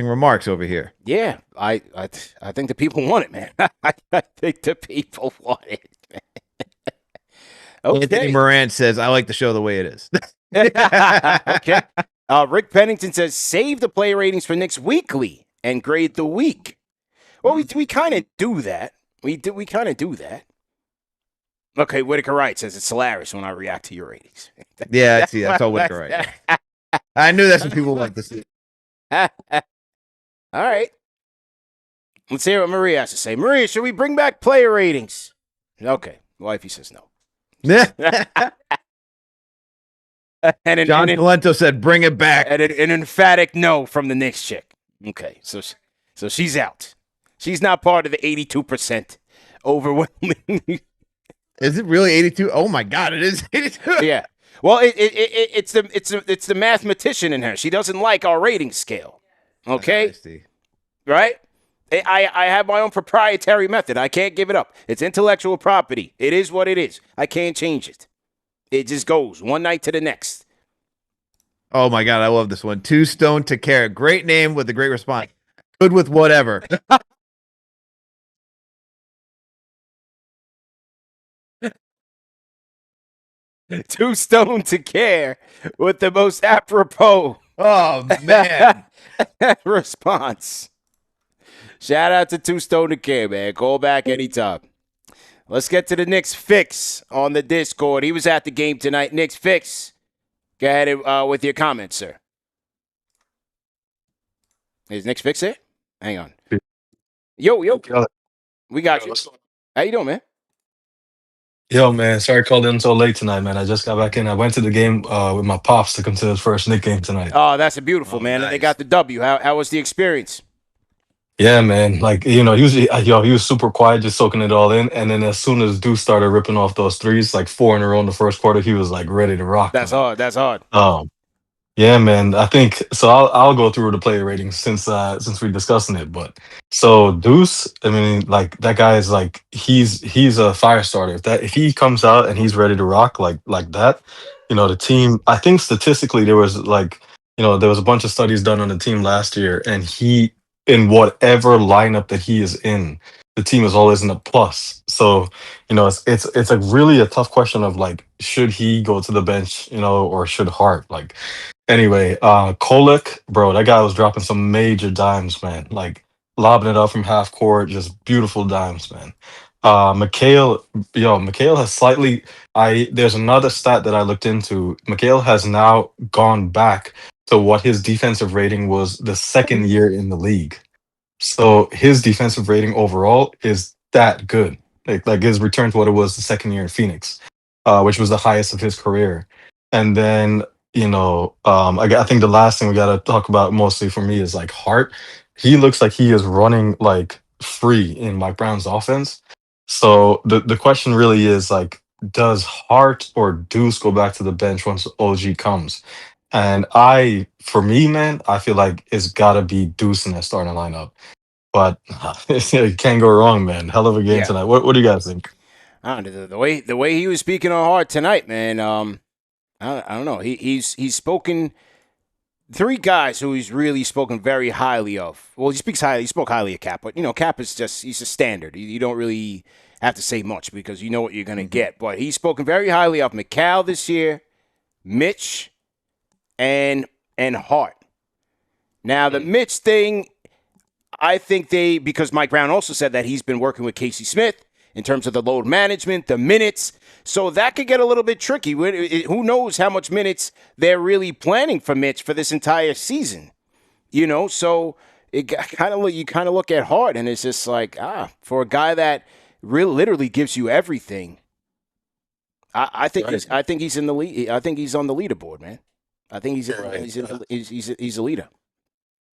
remarks over here. Yeah, I think the people want it, man. I think the people want it. Okay. Anthony Moran says, "I like the show the way it is." Okay. Rick Pennington says, "Save the player ratings for Knicks Weekly and grade the week." Well, we kind of do that. We kind of do that. Okay, Whitaker Wright says it's hilarious when I react to your ratings. Yeah, I see. That's all Whitaker Wright. I knew that's what people like to see. All right. Let's hear what Maria has to say. Maria, should we bring back player ratings? Okay. Wifey says no. And John Calento said, "Bring it back." And an emphatic no from the Knicks chick. Okay, so she's out. She's not part of the 82% overwhelming. Is it really 82? Oh my God, it is 82. Yeah. Well, it's the mathematician in her. She doesn't like our rating scale. Okay, right? I have my own proprietary method. I can't give it up. It's intellectual property. It is what it is. I can't change it. It just goes one night to the next. Oh my God, I love this one. Two Stone to Carrot. Great name with a great response. Good with whatever. Too stoned to care with the most apropos. Oh man. Response. Shout out to Too Stoned to Care, man. Call back anytime. Let's get to the KnicksFix on the Discord. He was at the game tonight. KnicksFix. Go ahead with your comments, sir. Is KnicksFix there? Hang on. Yo. We got you. How you doing, man? Yo, man, sorry I called in so late tonight, man. I just got back in. I went to the game with my pops to come to his first Knick game tonight. Oh, that's beautiful, man. Nice. And they got the W. How was the experience? Yeah, man. Like, he was super quiet, just soaking it all in. And then as soon as Deuce started ripping off those threes, like 4 in a row in the first quarter, he was like ready to rock. That's hard. That's hard. Yeah, man. I think so. I'll go through the player ratings since we're discussing it. But so Deuce, I mean, like that guy is like he's a fire starter. If he comes out and he's ready to rock like that, the team. I think statistically there was there was a bunch of studies done on the team last year, and he in whatever lineup that he is in, the team is always in a plus. So it's a really a tough question of like should he go to the bench, or should Hart like. Anyway, Kolek, bro, that guy was dropping some major dimes, man. Like lobbing it up from half court, just beautiful dimes, man. Mikal has slightly. There's another stat that I looked into. Mikal has now gone back to what his defensive rating was the second year in the league. So his defensive rating overall is that good. Like his return to what it was the second year in Phoenix, which was the highest of his career. And then I think the last thing we got to talk about mostly for me is like Hart. He looks like he is running like free in Mike Brown's offense. So the question really is like, does Hart or Deuce go back to the bench once OG comes? And for me, man, I feel like it's got to be Deuce in that starting lineup. But it can't go wrong, man. Hell of a game tonight. What do you guys think? The way he was speaking on Hart tonight, man. I don't know. He's spoken 3 guys who he's really spoken very highly of. Well, he spoke highly of Cap, but Cap is he's a standard. You don't really have to say much because you know what you're gonna get. But he's spoken very highly of Mikal this year, Mitch, and Hart. Now the Mitch thing, I think because Mike Brown also said that he's been working with Casey Smith in terms of the load management, the minutes. So that could get a little bit tricky. Who knows how much minutes they're really planning for Mitch for this entire season? So you kind of look at Hart, and it's just like, for a guy that literally gives you everything. I think he's in the lead. I think he's on the leaderboard, man. I think he's a leader.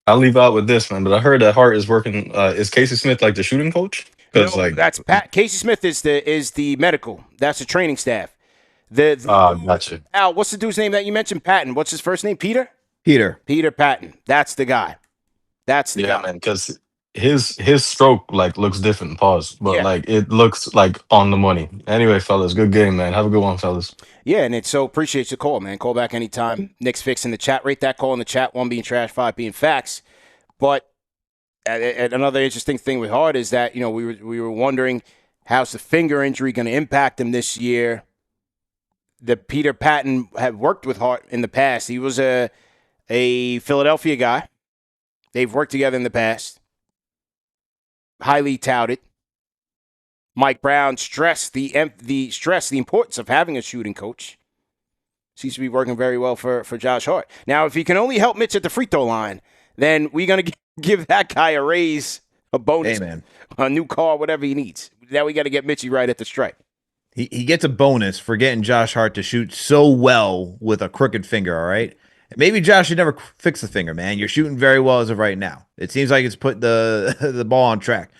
I'll leave out with this, man. But I heard that Hart is working. Is Casey Smith like the shooting coach? No, that's Pat. Casey Smith is the medical. That's the training staff. Gotcha. Al, what's the dude's name that you mentioned? Patton. What's his first name? Peter Peter Patton. That's the guy. That's the guy. Man. Because his stroke looks different. Pause. But it looks like on the money. Anyway, fellas, good game, man. Have a good one, fellas. Yeah, and it's so appreciate your call, man. Call back anytime. KnicksFix in the chat. Rate that call in the chat. 1 being trash, 5 being facts. But another interesting thing with Hart is that we were wondering how's the finger injury going to impact him this year. The Peter Patton had worked with Hart in the past. He was a Philadelphia guy. They've worked together in the past. Highly touted. Mike Brown stressed the importance of having a shooting coach. Seems to be working very well for Josh Hart. Now, if he can only help Mitch at the free throw line, then we're going to give that guy a raise, a bonus, a new car, whatever he needs. Now we got to get Mitchie right at the stripe. He gets a bonus for getting Josh Hart to shoot so well with a crooked finger, all right? Maybe Josh should never fix the finger, man. You're shooting very well as of right now. It seems like it's put the ball on track.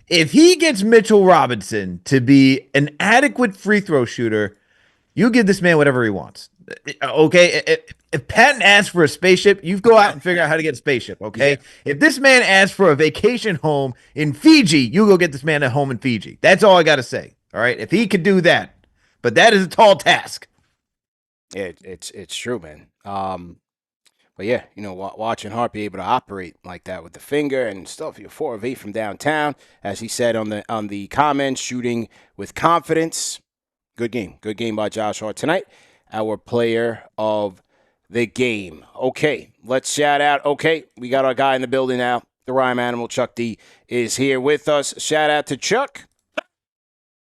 If he gets Mitchell Robinson to be an adequate free throw shooter, you give this man whatever he wants. Okay? If Patton asks for a spaceship, you go out and figure out how to get a spaceship, okay? Yeah. If this man asks for a vacation home in Fiji, you go get this man a home in Fiji. That's all I got to say, all right? If he could do that. But that is a tall task. It's true, man. But yeah, watching Hart be able to operate like that with the finger and stuff, you're 4 of 8 from downtown, as he said on the comments, shooting with confidence. Good game by Josh Hart tonight. Our player of the game. Okay, let's shout out. Okay, we got our guy in the building now. The rhyme animal Chuck D is here with us. Shout out to Chuck,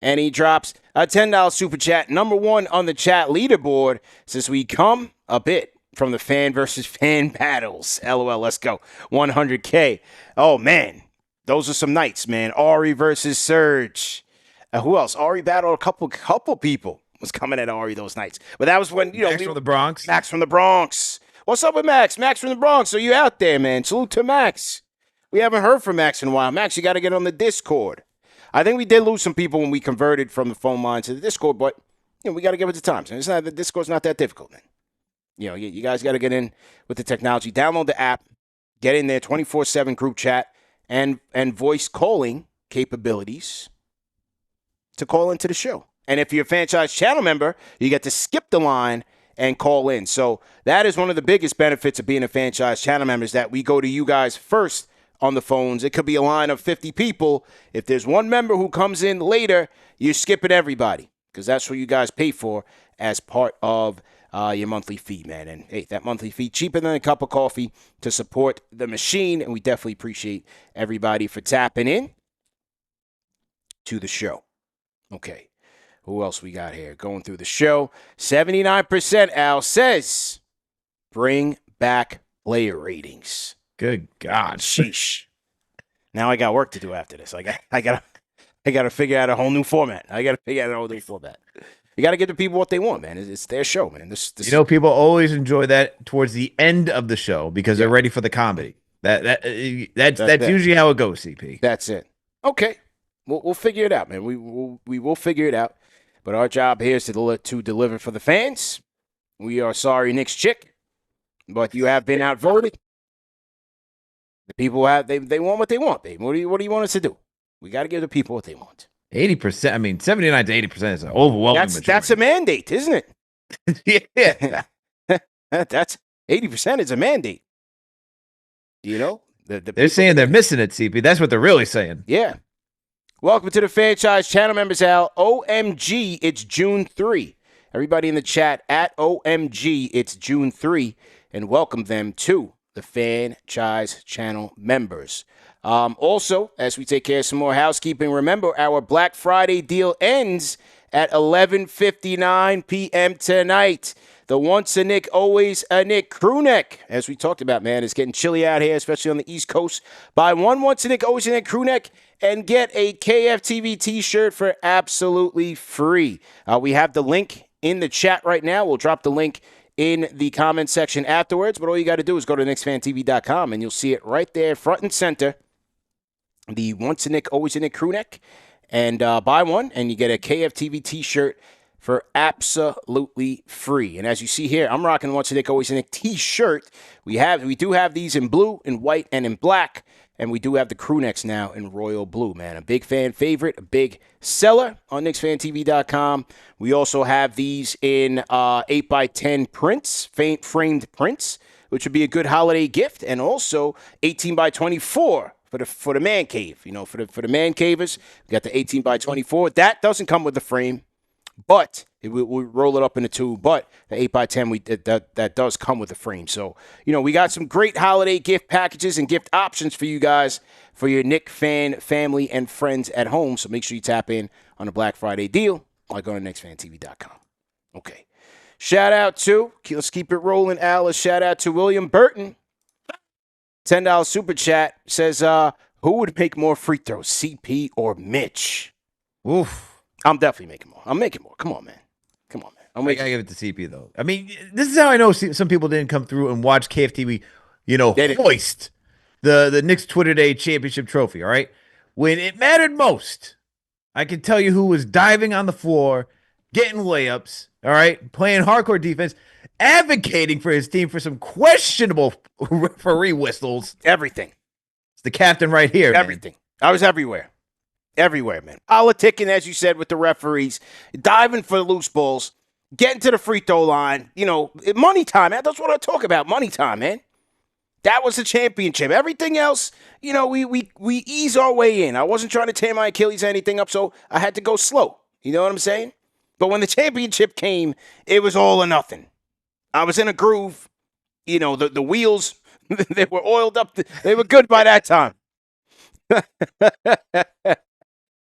and he drops a $10 super chat, number 1 on the chat leaderboard, since we come a bit from the fan versus fan battles. LOL, let's go. 100K. Oh, man. Those are some nights, man. Ari versus Serge. Who else? Ari battled a couple people was coming at Ari those nights. But that was when, Max from the Bronx. Max from the Bronx. What's up with Max? Max from the Bronx. Are you out there, man? Salute to Max. We haven't heard from Max in a while. Max, you got to get on the Discord. I think we did lose some people when we converted from the phone line to the Discord, but we got to give it the time. So the Discord's not that difficult, man. You guys got to get in with the technology. Download the app, get in there, 24/7 group chat, and voice calling capabilities to call into the show. And if you're a franchise channel member, you get to skip the line and call in. So that is one of the biggest benefits of being a franchise channel member, is that we go to you guys first on the phones. It could be a line of 50 people. If there's one member who comes in later, you're skipping everybody, because that's what you guys pay for as part of your monthly fee, man. And hey, that monthly fee, cheaper than a cup of coffee to support the machine. And we definitely appreciate everybody for tapping in to the show. Okay. Who else we got here? Going through the show. 79% Al says, bring back player ratings. Good God. Sheesh. Now I got work to do after this. I gotta figure out a whole new format. You got to give the people what they want, man. It's their show, man. This people always enjoy that towards the end of the show because they're ready for the comedy. That's usually how it goes, CP. That's it. Okay, we'll figure it out, man. We will figure it out. But our job here is to deliver for the fans. We are sorry, Knicks chick, but you have been outvoted. The people they want what they want, babe. What do you want us to do? We got to give the people what they want. 80%. I mean, 79 to 80% is an overwhelming majority. That's a mandate, isn't it? Yeah. That's 80% is a mandate. They're saying they're missing it, CP. That's what they're really saying. Yeah. Welcome to the franchise channel members, Al. OMG, it's June 3. Everybody in the chat at OMG, it's June 3, and welcome them to the franchise channel members. Also, as we take care of some more housekeeping, remember our Black Friday deal ends at 11:59 p.m. tonight. The once a Knick, always a Knick crew neck, as we talked about, man, it's getting chilly out here, especially on the East Coast. Buy one once a Knick, always a Knick crew neck and get a KFTV t-shirt for absolutely free. We have the link in the chat right now. We'll drop the link in the comment section afterwards, but all you got to do is go to KnicksFanTV.com and you'll see it right there, front and center. The once a Knick, always a Knick crew neck, and buy one, and you get a KFTV t-shirt for absolutely free. And as you see here, I'm rocking once a Knick, always a Knick t-shirt. We do have these in blue, in white, and in black, and we do have the crew necks now in royal blue, man. A big fan favorite, a big seller on KnicksFanTV.com. We also have these in 8x10 prints, framed prints, which would be a good holiday gift, and also 18x24 for the man cave. You know, for the man cavers, we got the 18x24. That doesn't come with the frame, but we roll it up in a tube. But the 8x10, that does come with a frame. So, you know, we got some great holiday gift packages and gift options for you guys, for your Knick fan family and friends at home. So make sure you tap in on the Black Friday deal by going to KnicksFanTV.com. Okay. Shout out to, let's keep it rolling, Alice. Shout out to William Burton. $10 super chat says, who would make more free throws, CP or Mitch? Oof. I'm definitely making more. I'm making more. Come on, man. I gotta give it to CP though. I mean, this is how I know some people didn't come through and watch KFTV, hoist the Knicks Twitter Day championship trophy. All right, when it mattered most, I can tell you who was diving on the floor, getting layups. All right, playing hardcore defense, advocating for his team for some questionable referee whistles. Everything. It's the captain right here. Everything. Man. I was everywhere. Everywhere, man. Politicking, as you said, with the referees, diving for the loose balls, getting to the free throw line. You know, money time, man. That's what I talk about. Money time, man. That was the championship. Everything else, you know, we ease our way in. I wasn't trying to tear my Achilles or anything up, so I had to go slow. You know what I'm saying? But when the championship came, it was all or nothing. I was in a groove. You know, the wheels, they were oiled up. They were good by that time.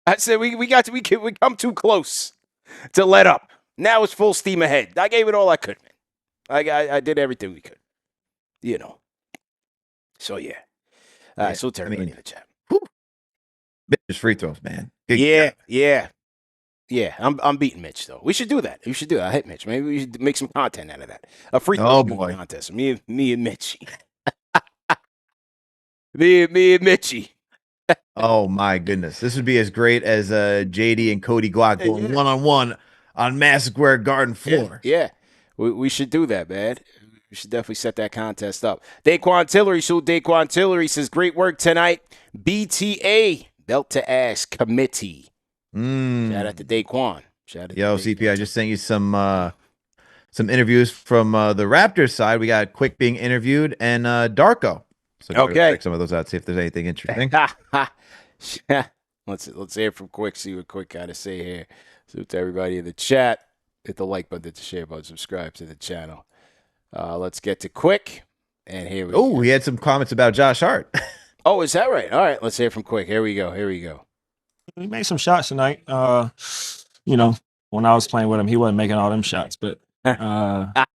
I said we come too close to let up. Now it's full steam ahead. I gave it all I could, man. I did everything we could, you know. So yeah. All right, so everybody in the chat. Mitch's free throws, man. Yeah. I'm beating Mitch though. We should do that. You should do that. I hit Mitch. Maybe we should make some content out of that. A free throw contest. Me and Mitchie. me and Mitchie. Oh my goodness, this would be as great as JD and Cody Glock going one-on-one on Madison Square Garden floor. Yeah. We should do that, man. We should definitely set that contest up. Daquan Tillery says, great work tonight. BTA, belt to ass committee. Shout out to Daquan. Yo, CP, I just sent you some interviews from the Raptors side. We got Quick being interviewed and Darko. So check some of those out, see if there's anything interesting. Let's hear from Quick, see what Quick got to say here. So to everybody in the chat, hit the like button, hit the share button, subscribe to the channel. Let's get to Quick. And here we go. Oh, we had some comments about Josh Hart. Oh, is that right? All right, let's hear from Quick. Here we go. He made some shots tonight. You know, when I was playing with him, he wasn't making all them shots, but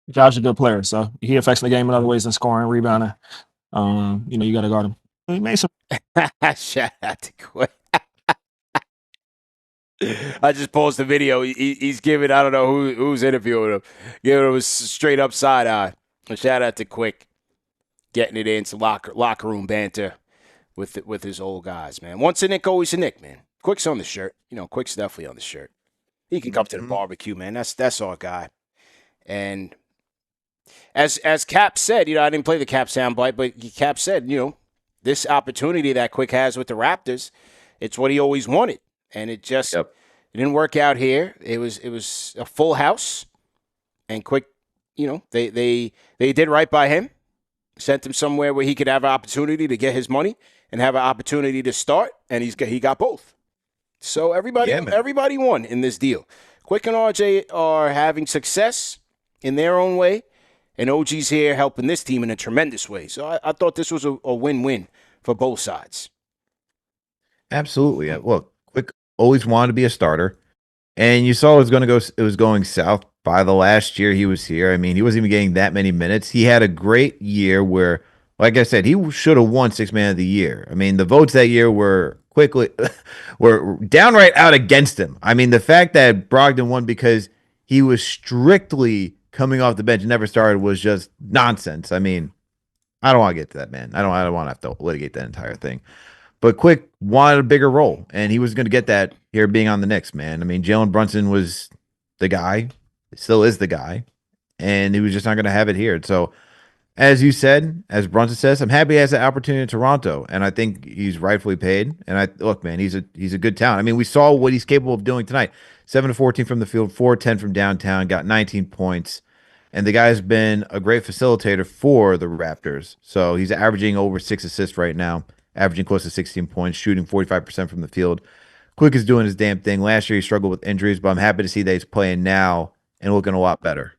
Josh is a good player, so he affects the game in other ways than scoring, rebounding. You know, you got to guard him. He made some. Shout out to Quick. I just paused the video. He's giving, I don't know who's interviewing him, giving him a straight up side eye. Shout out to Quick, getting it in, some locker room banter with his old guys, man. Once a Knick, always a Knick, man. Quick's on the shirt. You know, Quick's definitely on the shirt. He can come to the barbecue, man. That's our guy. And as Cap said, you know, I didn't play the Cap soundbite, but Cap said, you know, this opportunity that Quick has with the Raptors, it's what he always wanted. And it just it didn't work out here. It was a full house. And Quick, you know, they did right by him. Sent him somewhere where he could have an opportunity to get his money and have an opportunity to start, and he got both. So everybody won in this deal. Quick and RJ are having success in their own way, and OG's here helping this team in a tremendous way. So I thought this was a win-win for both sides. Absolutely. Look, Quick always wanted to be a starter, and you saw it was going to go. It was going south by the last year he was here. I mean, he wasn't even getting that many minutes. He had a great year where, like I said, he should have won Sixth Man of the Year. I mean, the votes that year were quickly were downright out against him. I mean, the fact that Brogdon won because he was strictly coming off the bench and never started was just nonsense. I mean, I don't want to get to that, man. I don't want to have to litigate that entire thing. But Quick wanted a bigger role, and he was going to get that here being on the Knicks, man. I mean, Jalen Brunson was the guy, still is the guy, and he was just not going to have it here. So, as you said, as Brunson says, I'm happy he has that opportunity in Toronto, and I think he's rightfully paid. And look, man, he's a good talent. I mean, we saw what he's capable of doing tonight: 7-14 from the field, 4-10 from downtown, got 19 points. And the guy's been a great facilitator for the Raptors. So he's averaging over 6 assists right now, averaging close to 16 points, shooting 45% from the field. Quick is doing his damn thing. Last year he struggled with injuries, but I'm happy to see that he's playing now and looking a lot better.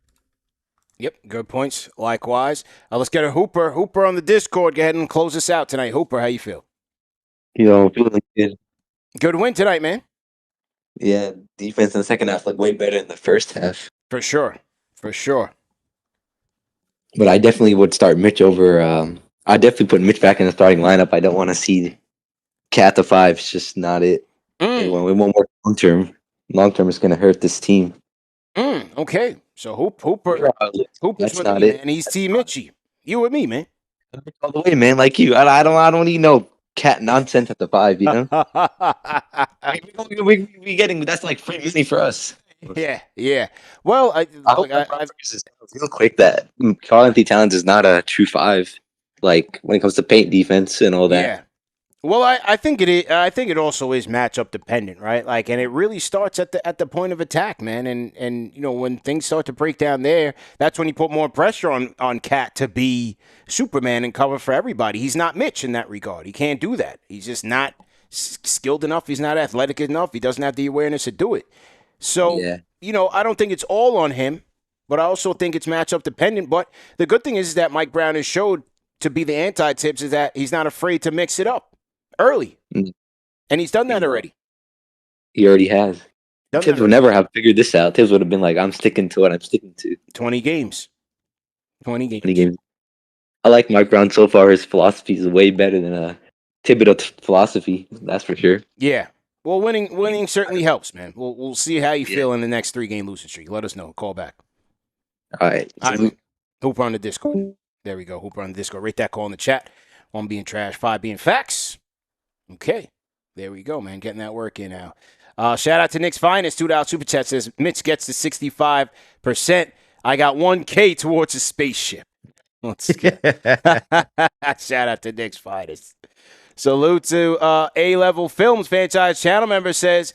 Yep, good points. Likewise. Let's get a Hooper. Hooper on the Discord. Go ahead and close us out tonight. Hooper, how you feel? Feeling good. Good win tonight, man. Yeah, defense in the second half looked way better than the first half. For sure. For sure. But I definitely would start Mitch over. I definitely put Mitch back in the starting lineup. I don't want to see Cat the 5. It's just not it. We want more long term. Long term is going to hurt this team. Okay. So Hooper's That's with not me, it. man. He's Team Mitchie. You with me, man. All the way, man. Like you, I don't need no Cat nonsense at the 5. You know, we getting that's like free money for us. Yeah. Well, I real quick that Karl-Anthony Towns is not a true 5. Like when it comes to paint defense and all that. Yeah. Well, I think it is. I think it also is matchup dependent, right? Like, and it really starts at the point of attack, man. And you know, when things start to break down there, that's when you put more pressure on Cat to be Superman and cover for everybody. He's not Mitch in that regard. He can't do that. He's just not skilled enough. He's not athletic enough. He doesn't have the awareness to do it. So, you know, I don't think it's all on him, but I also think it's matchup dependent. But the good thing is that Mike Brown has showed to be the anti-tips is that he's not afraid to mix it up early. And he's done that already. He already has. Tibbs would never have figured this out. Tibbs would have been like, I'm sticking to what I'm sticking to. 20 games. 20 games. I like Mike Brown so far. His philosophy is way better than Thibodeau's philosophy. That's for sure. Yeah. Well, winning certainly helps, man. We'll see how you feel in the next 3-game losing streak. Let us know. Call back. All right. Hooper on the Discord. There we go. Hooper on the Discord. Rate that call in the chat. 1 being trash, 5 being facts. Okay. There we go, man. Getting that work in now. Shout out to Knicks Finest. $2 super chat says Mitch gets to 65%. I got $1K towards a spaceship. Shout out to Knicks Finest. Salute to A-Level Films franchise channel member says,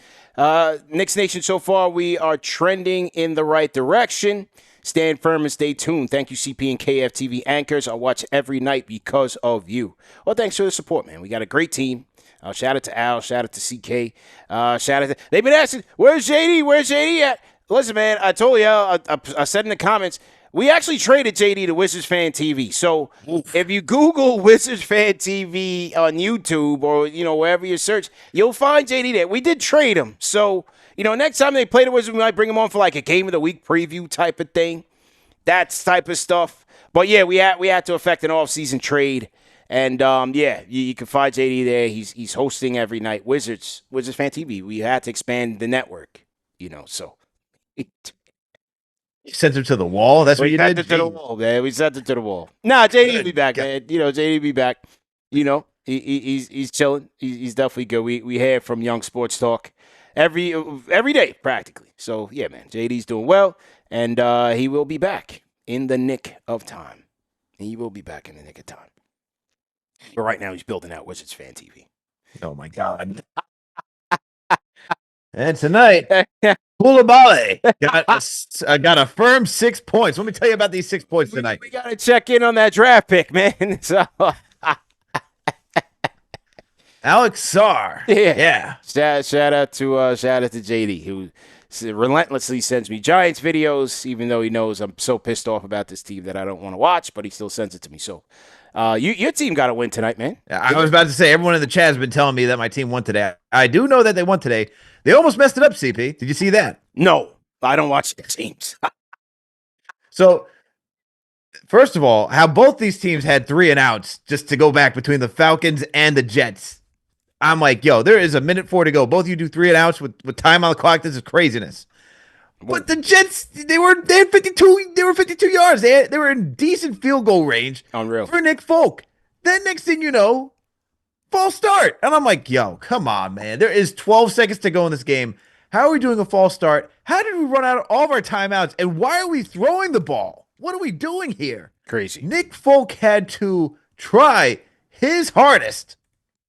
Knicks Nation, so far we are trending in the right direction. Stand firm and stay tuned. Thank you, CP and KFTV anchors. I watch every night because of you. Well, thanks for the support, man. We got a great team. Shout out to Al. Shout out to CK. Shout out to... They've been asking, where's JD? Where's JD at? Listen, man, I told you, I said in the comments, we actually traded JD to Wizards Fan TV. So if you Google Wizards Fan TV on YouTube or, you know, wherever you search, you'll find JD there. We did trade him. So, you know, next time they play the Wizards, we might bring him on for like a game of the week preview type of thing. That's type of stuff. But yeah, we had to effect an off-season trade. And yeah, you can find JD there. He's hosting every night. Wizards Fan TV. We had to expand the network, you know, so You sent him to the wall? That's what you did? We sent it to the wall, man. We sent it to the wall. Nah, JD will be back, man. You know, JD will be back. You know, he's chilling. He's definitely good. We hear from Young Sports Talk every day, practically. So, yeah, man, JD's doing well, and he will be back in the nick of time. He will be back in the nick of time. But right now, he's building out Wizards Fan TV. Oh, my God. And tonight, Koulibaly got a firm 6 points. Let me tell you about these 6 points tonight. We got to check in on that draft pick, man. So, Alex Sarr. Yeah. Shout out to JD, who relentlessly sends me Giants videos, even though he knows I'm so pissed off about this team that I don't want to watch, but he still sends it to me. So Your team got to win tonight, man. I was about to say, everyone in the chat has been telling me that my team won today. I do know that they won today. They almost messed it up, CP. Did you see that? No, I don't watch the teams. So, first of all, how both these teams had 3 and outs just to go back between the Falcons and the Jets. I'm like, yo, there is a minute 4 to go. Both of you do 3 and outs with time on the clock. This is craziness. But the Jets, they had 52. They were 52 yards. They were in decent field goal range. Unreal for Nick Folk. Then next thing you know, false start, and I'm like, yo, come on, man. There is 12 seconds to go in this game. How are we doing a false start? How did we run out of all of our timeouts? And why are we throwing the ball? What are we doing here? Crazy. Nick Folk had to try his hardest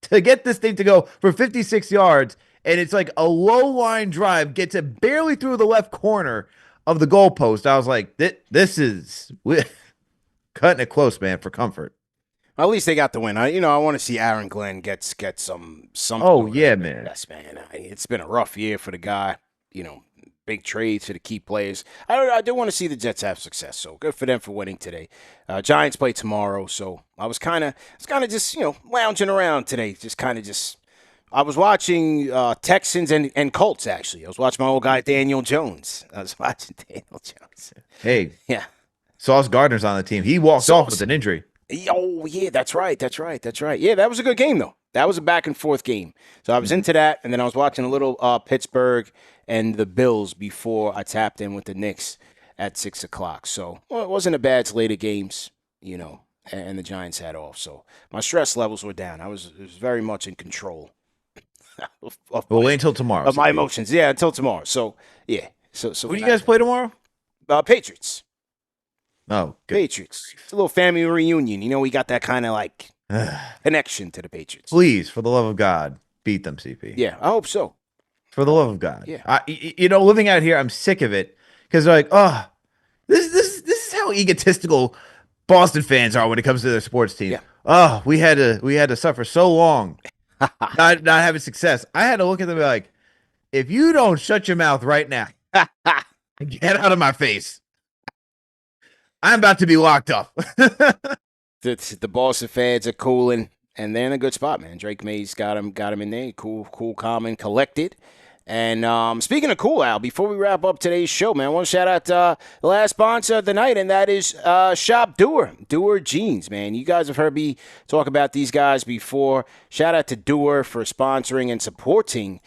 to get this thing to go for 56 yards. And it's like a low line drive, gets it barely through the left corner of the goalpost. I was like, this is cutting it close, man, for comfort. At least they got the win. I want to see Aaron Glenn get some. Oh yeah, man. Yes, man. It's been a rough year for the guy. Big trades for the key players. I do want to see the Jets have success. So good for them for winning today. Giants play tomorrow, so I was kind of just lounging around today. I was watching Texans and Colts, actually. I was watching my old guy, Daniel Jones. Hey. Yeah. Sauce Gardner's on the team. He walked off with an injury. Oh, yeah, that's right. Yeah, that was a good game, though. That was a back-and-forth game. So I was into that, and then I was watching a little Pittsburgh and the Bills before I tapped in with the Knicks at 6 o'clock. So it wasn't a bad slate of games, and the Giants had off. So my stress levels were down. I was very much in control. We'll wait until tomorrow. Of my emotions. Yeah, until tomorrow. So, yeah. So who do you guys play tomorrow? Patriots. Oh, good. Patriots. It's a little family reunion. We got that kind of like connection to the Patriots. Please, for the love of God, beat them, CP. Yeah, I hope so. For the love of God. Yeah. Living out here, I'm sick of it because they're like, oh, this is how egotistical Boston fans are when it comes to their sports team. Yeah. Oh, we had to suffer so long not having success. I had to look at them and be like, if you don't shut your mouth right now, get out of my face. I'm about to be locked up. The Boston fans are cooling, and they're in a good spot, man. Drake Mays got him in there. Cool, calm, and collected. And speaking of cool, Al, before we wrap up today's show, man, I want to shout out the last sponsor of the night, and that is Shop Dewar Jeans, man. You guys have heard me talk about these guys before. Shout out to Dewar for sponsoring and supporting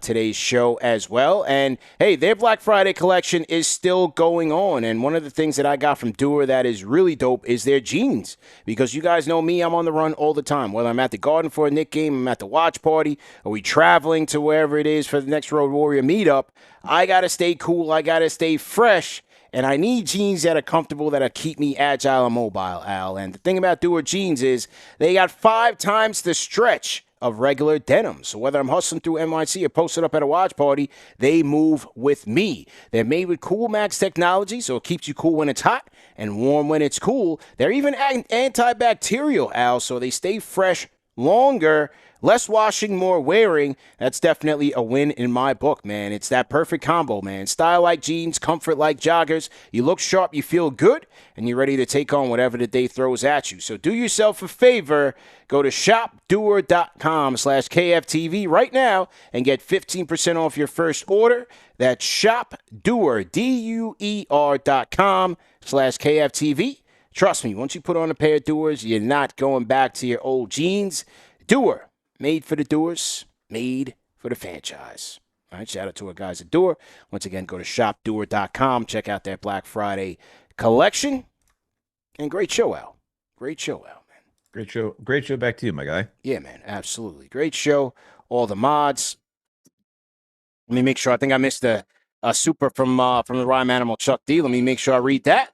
today's show as well. And hey, their Black Friday collection is still going on. And one of the things that I got from Dewar that is really dope is their jeans. Because you guys know me, I'm on the run all the time. Whether I'm at the Garden for a Knick game, I'm at the watch party, or we traveling to wherever it is for the next Road Warrior meetup, I got to stay cool. I got to stay fresh. And I need jeans that are comfortable, that'll keep me agile and mobile, Al. And the thing about Dewar jeans is they got 5 times the stretch of regular denim. So whether I'm hustling through NYC or posted up at a watch party, they move with me. They're made with Cool Max technology, so it keeps you cool when it's hot and warm when it's cool. They're even antibacterial, Al, so they stay fresh longer. Less washing, more wearing. That's definitely a win in my book, man. It's that perfect combo, man. Style like jeans, comfort like joggers. You look sharp, you feel good, and you're ready to take on whatever the day throws at you. So do yourself a favor. Go to shopdewar.com/KFTV right now and get 15% off your first order. That's shopdewar, DUER.com/KFTV. Trust me, once you put on a pair of Dewars, you're not going back to your old jeans. Dewar. Made for the doers, made for the franchise. All right, shout out to our guys at Dewar. Once again, go to shopdewar.com. Check out their Black Friday collection. And great show, Al. Great show, Al, man. Great show back to you, my guy. Yeah, man, absolutely. Great show. All the mods. Let me make sure. I think I missed a super from the Rhyme Animal Chuck D. Let me make sure I read that.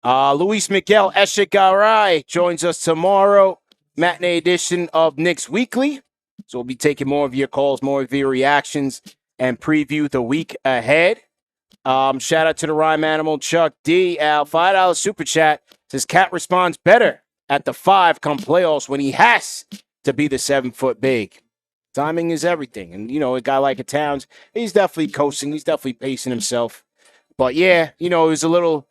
Luis Miguel Eshikarai joins us tomorrow. Matinee edition of Knicks Weekly. So we'll be taking more of your calls, more of your reactions, and preview the week ahead. Shout out to the Rhyme Animal Chuck D. Al, $5 super chat. Says Cat responds better at the 5 come playoffs when he has to be the 7-foot big. Timing is everything. And, a guy like a Towns, he's definitely coasting. He's definitely pacing himself. But, yeah, it was a little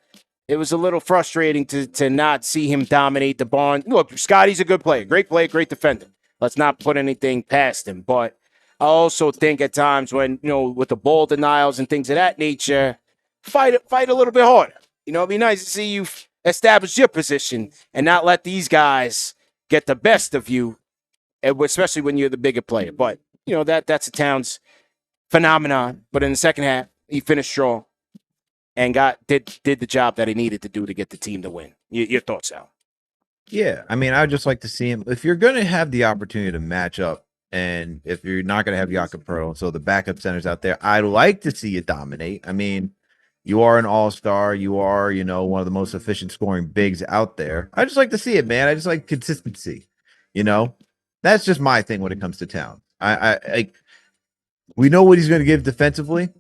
it was a little frustrating to not see him dominate the barn. Look, Scotty's a good player, great defender. Let's not put anything past him. But I also think at times when, with the ball denials and things of that nature, fight a little bit harder. It'd be nice to see you establish your position and not let these guys get the best of you, especially when you're the bigger player. But, that's a Towns phenomenon. But in the second half, he finished strong and did the job that he needed to do to get the team to win. Your thoughts, Al? Yeah, I mean, I'd just like to see him. If you're going to have the opportunity to match up, and if you're not going to have Jakob Pertl, so the backup centers out there, I'd like to see you dominate. I mean, you are an all-star. You are, one of the most efficient scoring bigs out there. I just like to see it, man. I just like consistency. That's just my thing when it comes to Towns. We know what he's going to give defensively.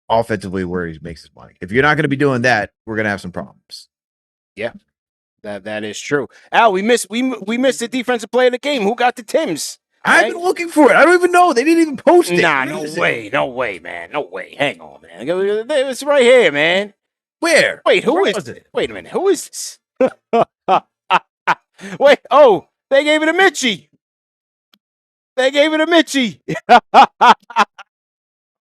Offensively, where he makes his money. If you're not going to be doing that, we're going to have some problems. Yeah, that is true. Al, we missed the defensive player of the game. Who got the Tims? I've been looking for it. I don't even know. They didn't even post it. Nah, no way, man. No way. Hang on, man. It's right here, man. Where? Wait, Where was it? Wait a minute. Who is this? Wait. Oh, they gave it to Mitchie.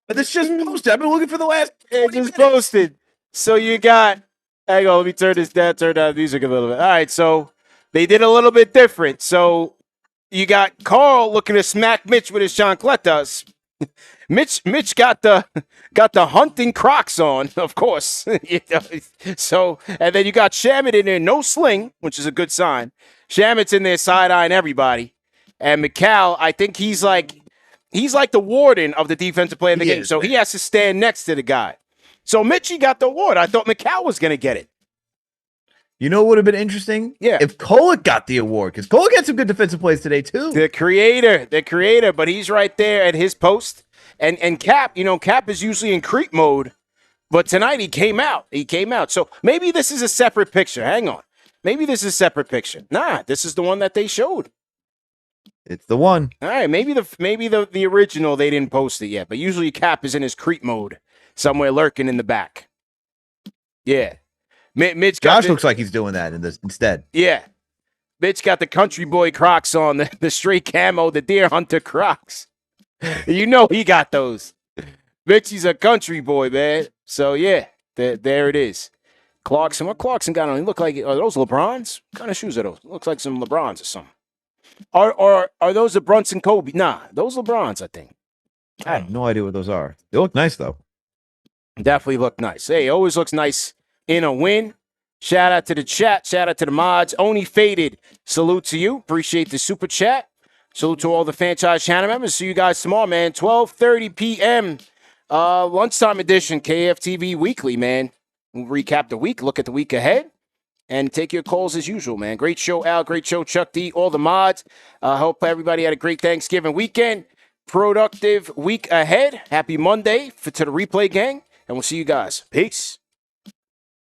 But this just posted. I've been looking for the last. It just posted. So you got. Hang on. Let me turn this down. Turn down the music a little bit. All right. So they did a little bit different. So you got Carl looking to smack Mitch with his chancletas. Mitch got the hunting Crocs on, of course. So and then you got Shamit in there, no sling, which is a good sign. Shamit's in there side-eyeing everybody, and Mikal, I think he's like the warden of the defensive player of the game, so he has to stand next to the guy. So Mitchie got the award. I thought Mikal was going to get it. You know what would have been interesting? Yeah. If Kolek got the award, because Kolek had some good defensive plays today, too. The creator, but he's right there at his post. And Cap, Cap is usually in creep mode, but tonight he came out. So maybe this is a separate picture. Hang on. Maybe this is a separate picture. Nah, this is the one that they showed. It's the one. All right, maybe the original, they didn't post it yet, but usually Cap is in his creep mode, somewhere lurking in the back. Yeah. Mitch Josh looks like he's doing that in this instead. Yeah. Mitch got the country boy Crocs on, the straight camo, the deer hunter Crocs. He got those. Mitchie's a country boy, man. So, yeah, there it is. Clarkson. What Clarkson got on? He look like, are those LeBrons? What kind of shoes are those? Looks like some LeBrons or something. Are those the Brunson Kobe? Nah, those LeBrons, I think. I have no idea what those are. They look nice, though. Definitely look nice. Hey, always looks nice in a win. Shout out to the chat. Shout out to the mods. Only Faded. Salute to you. Appreciate the super chat. Salute to all the franchise channel members. See you guys tomorrow, man. 12:30 p.m. Lunchtime edition, KFTV Weekly, man. We'll recap the week, look at the week ahead, and take your calls as usual, man. Great show, Al. Great show, Chuck D. All the mods. Hope everybody had a great Thanksgiving weekend. Productive week ahead. Happy Monday to the replay gang, and we'll see you guys. Peace.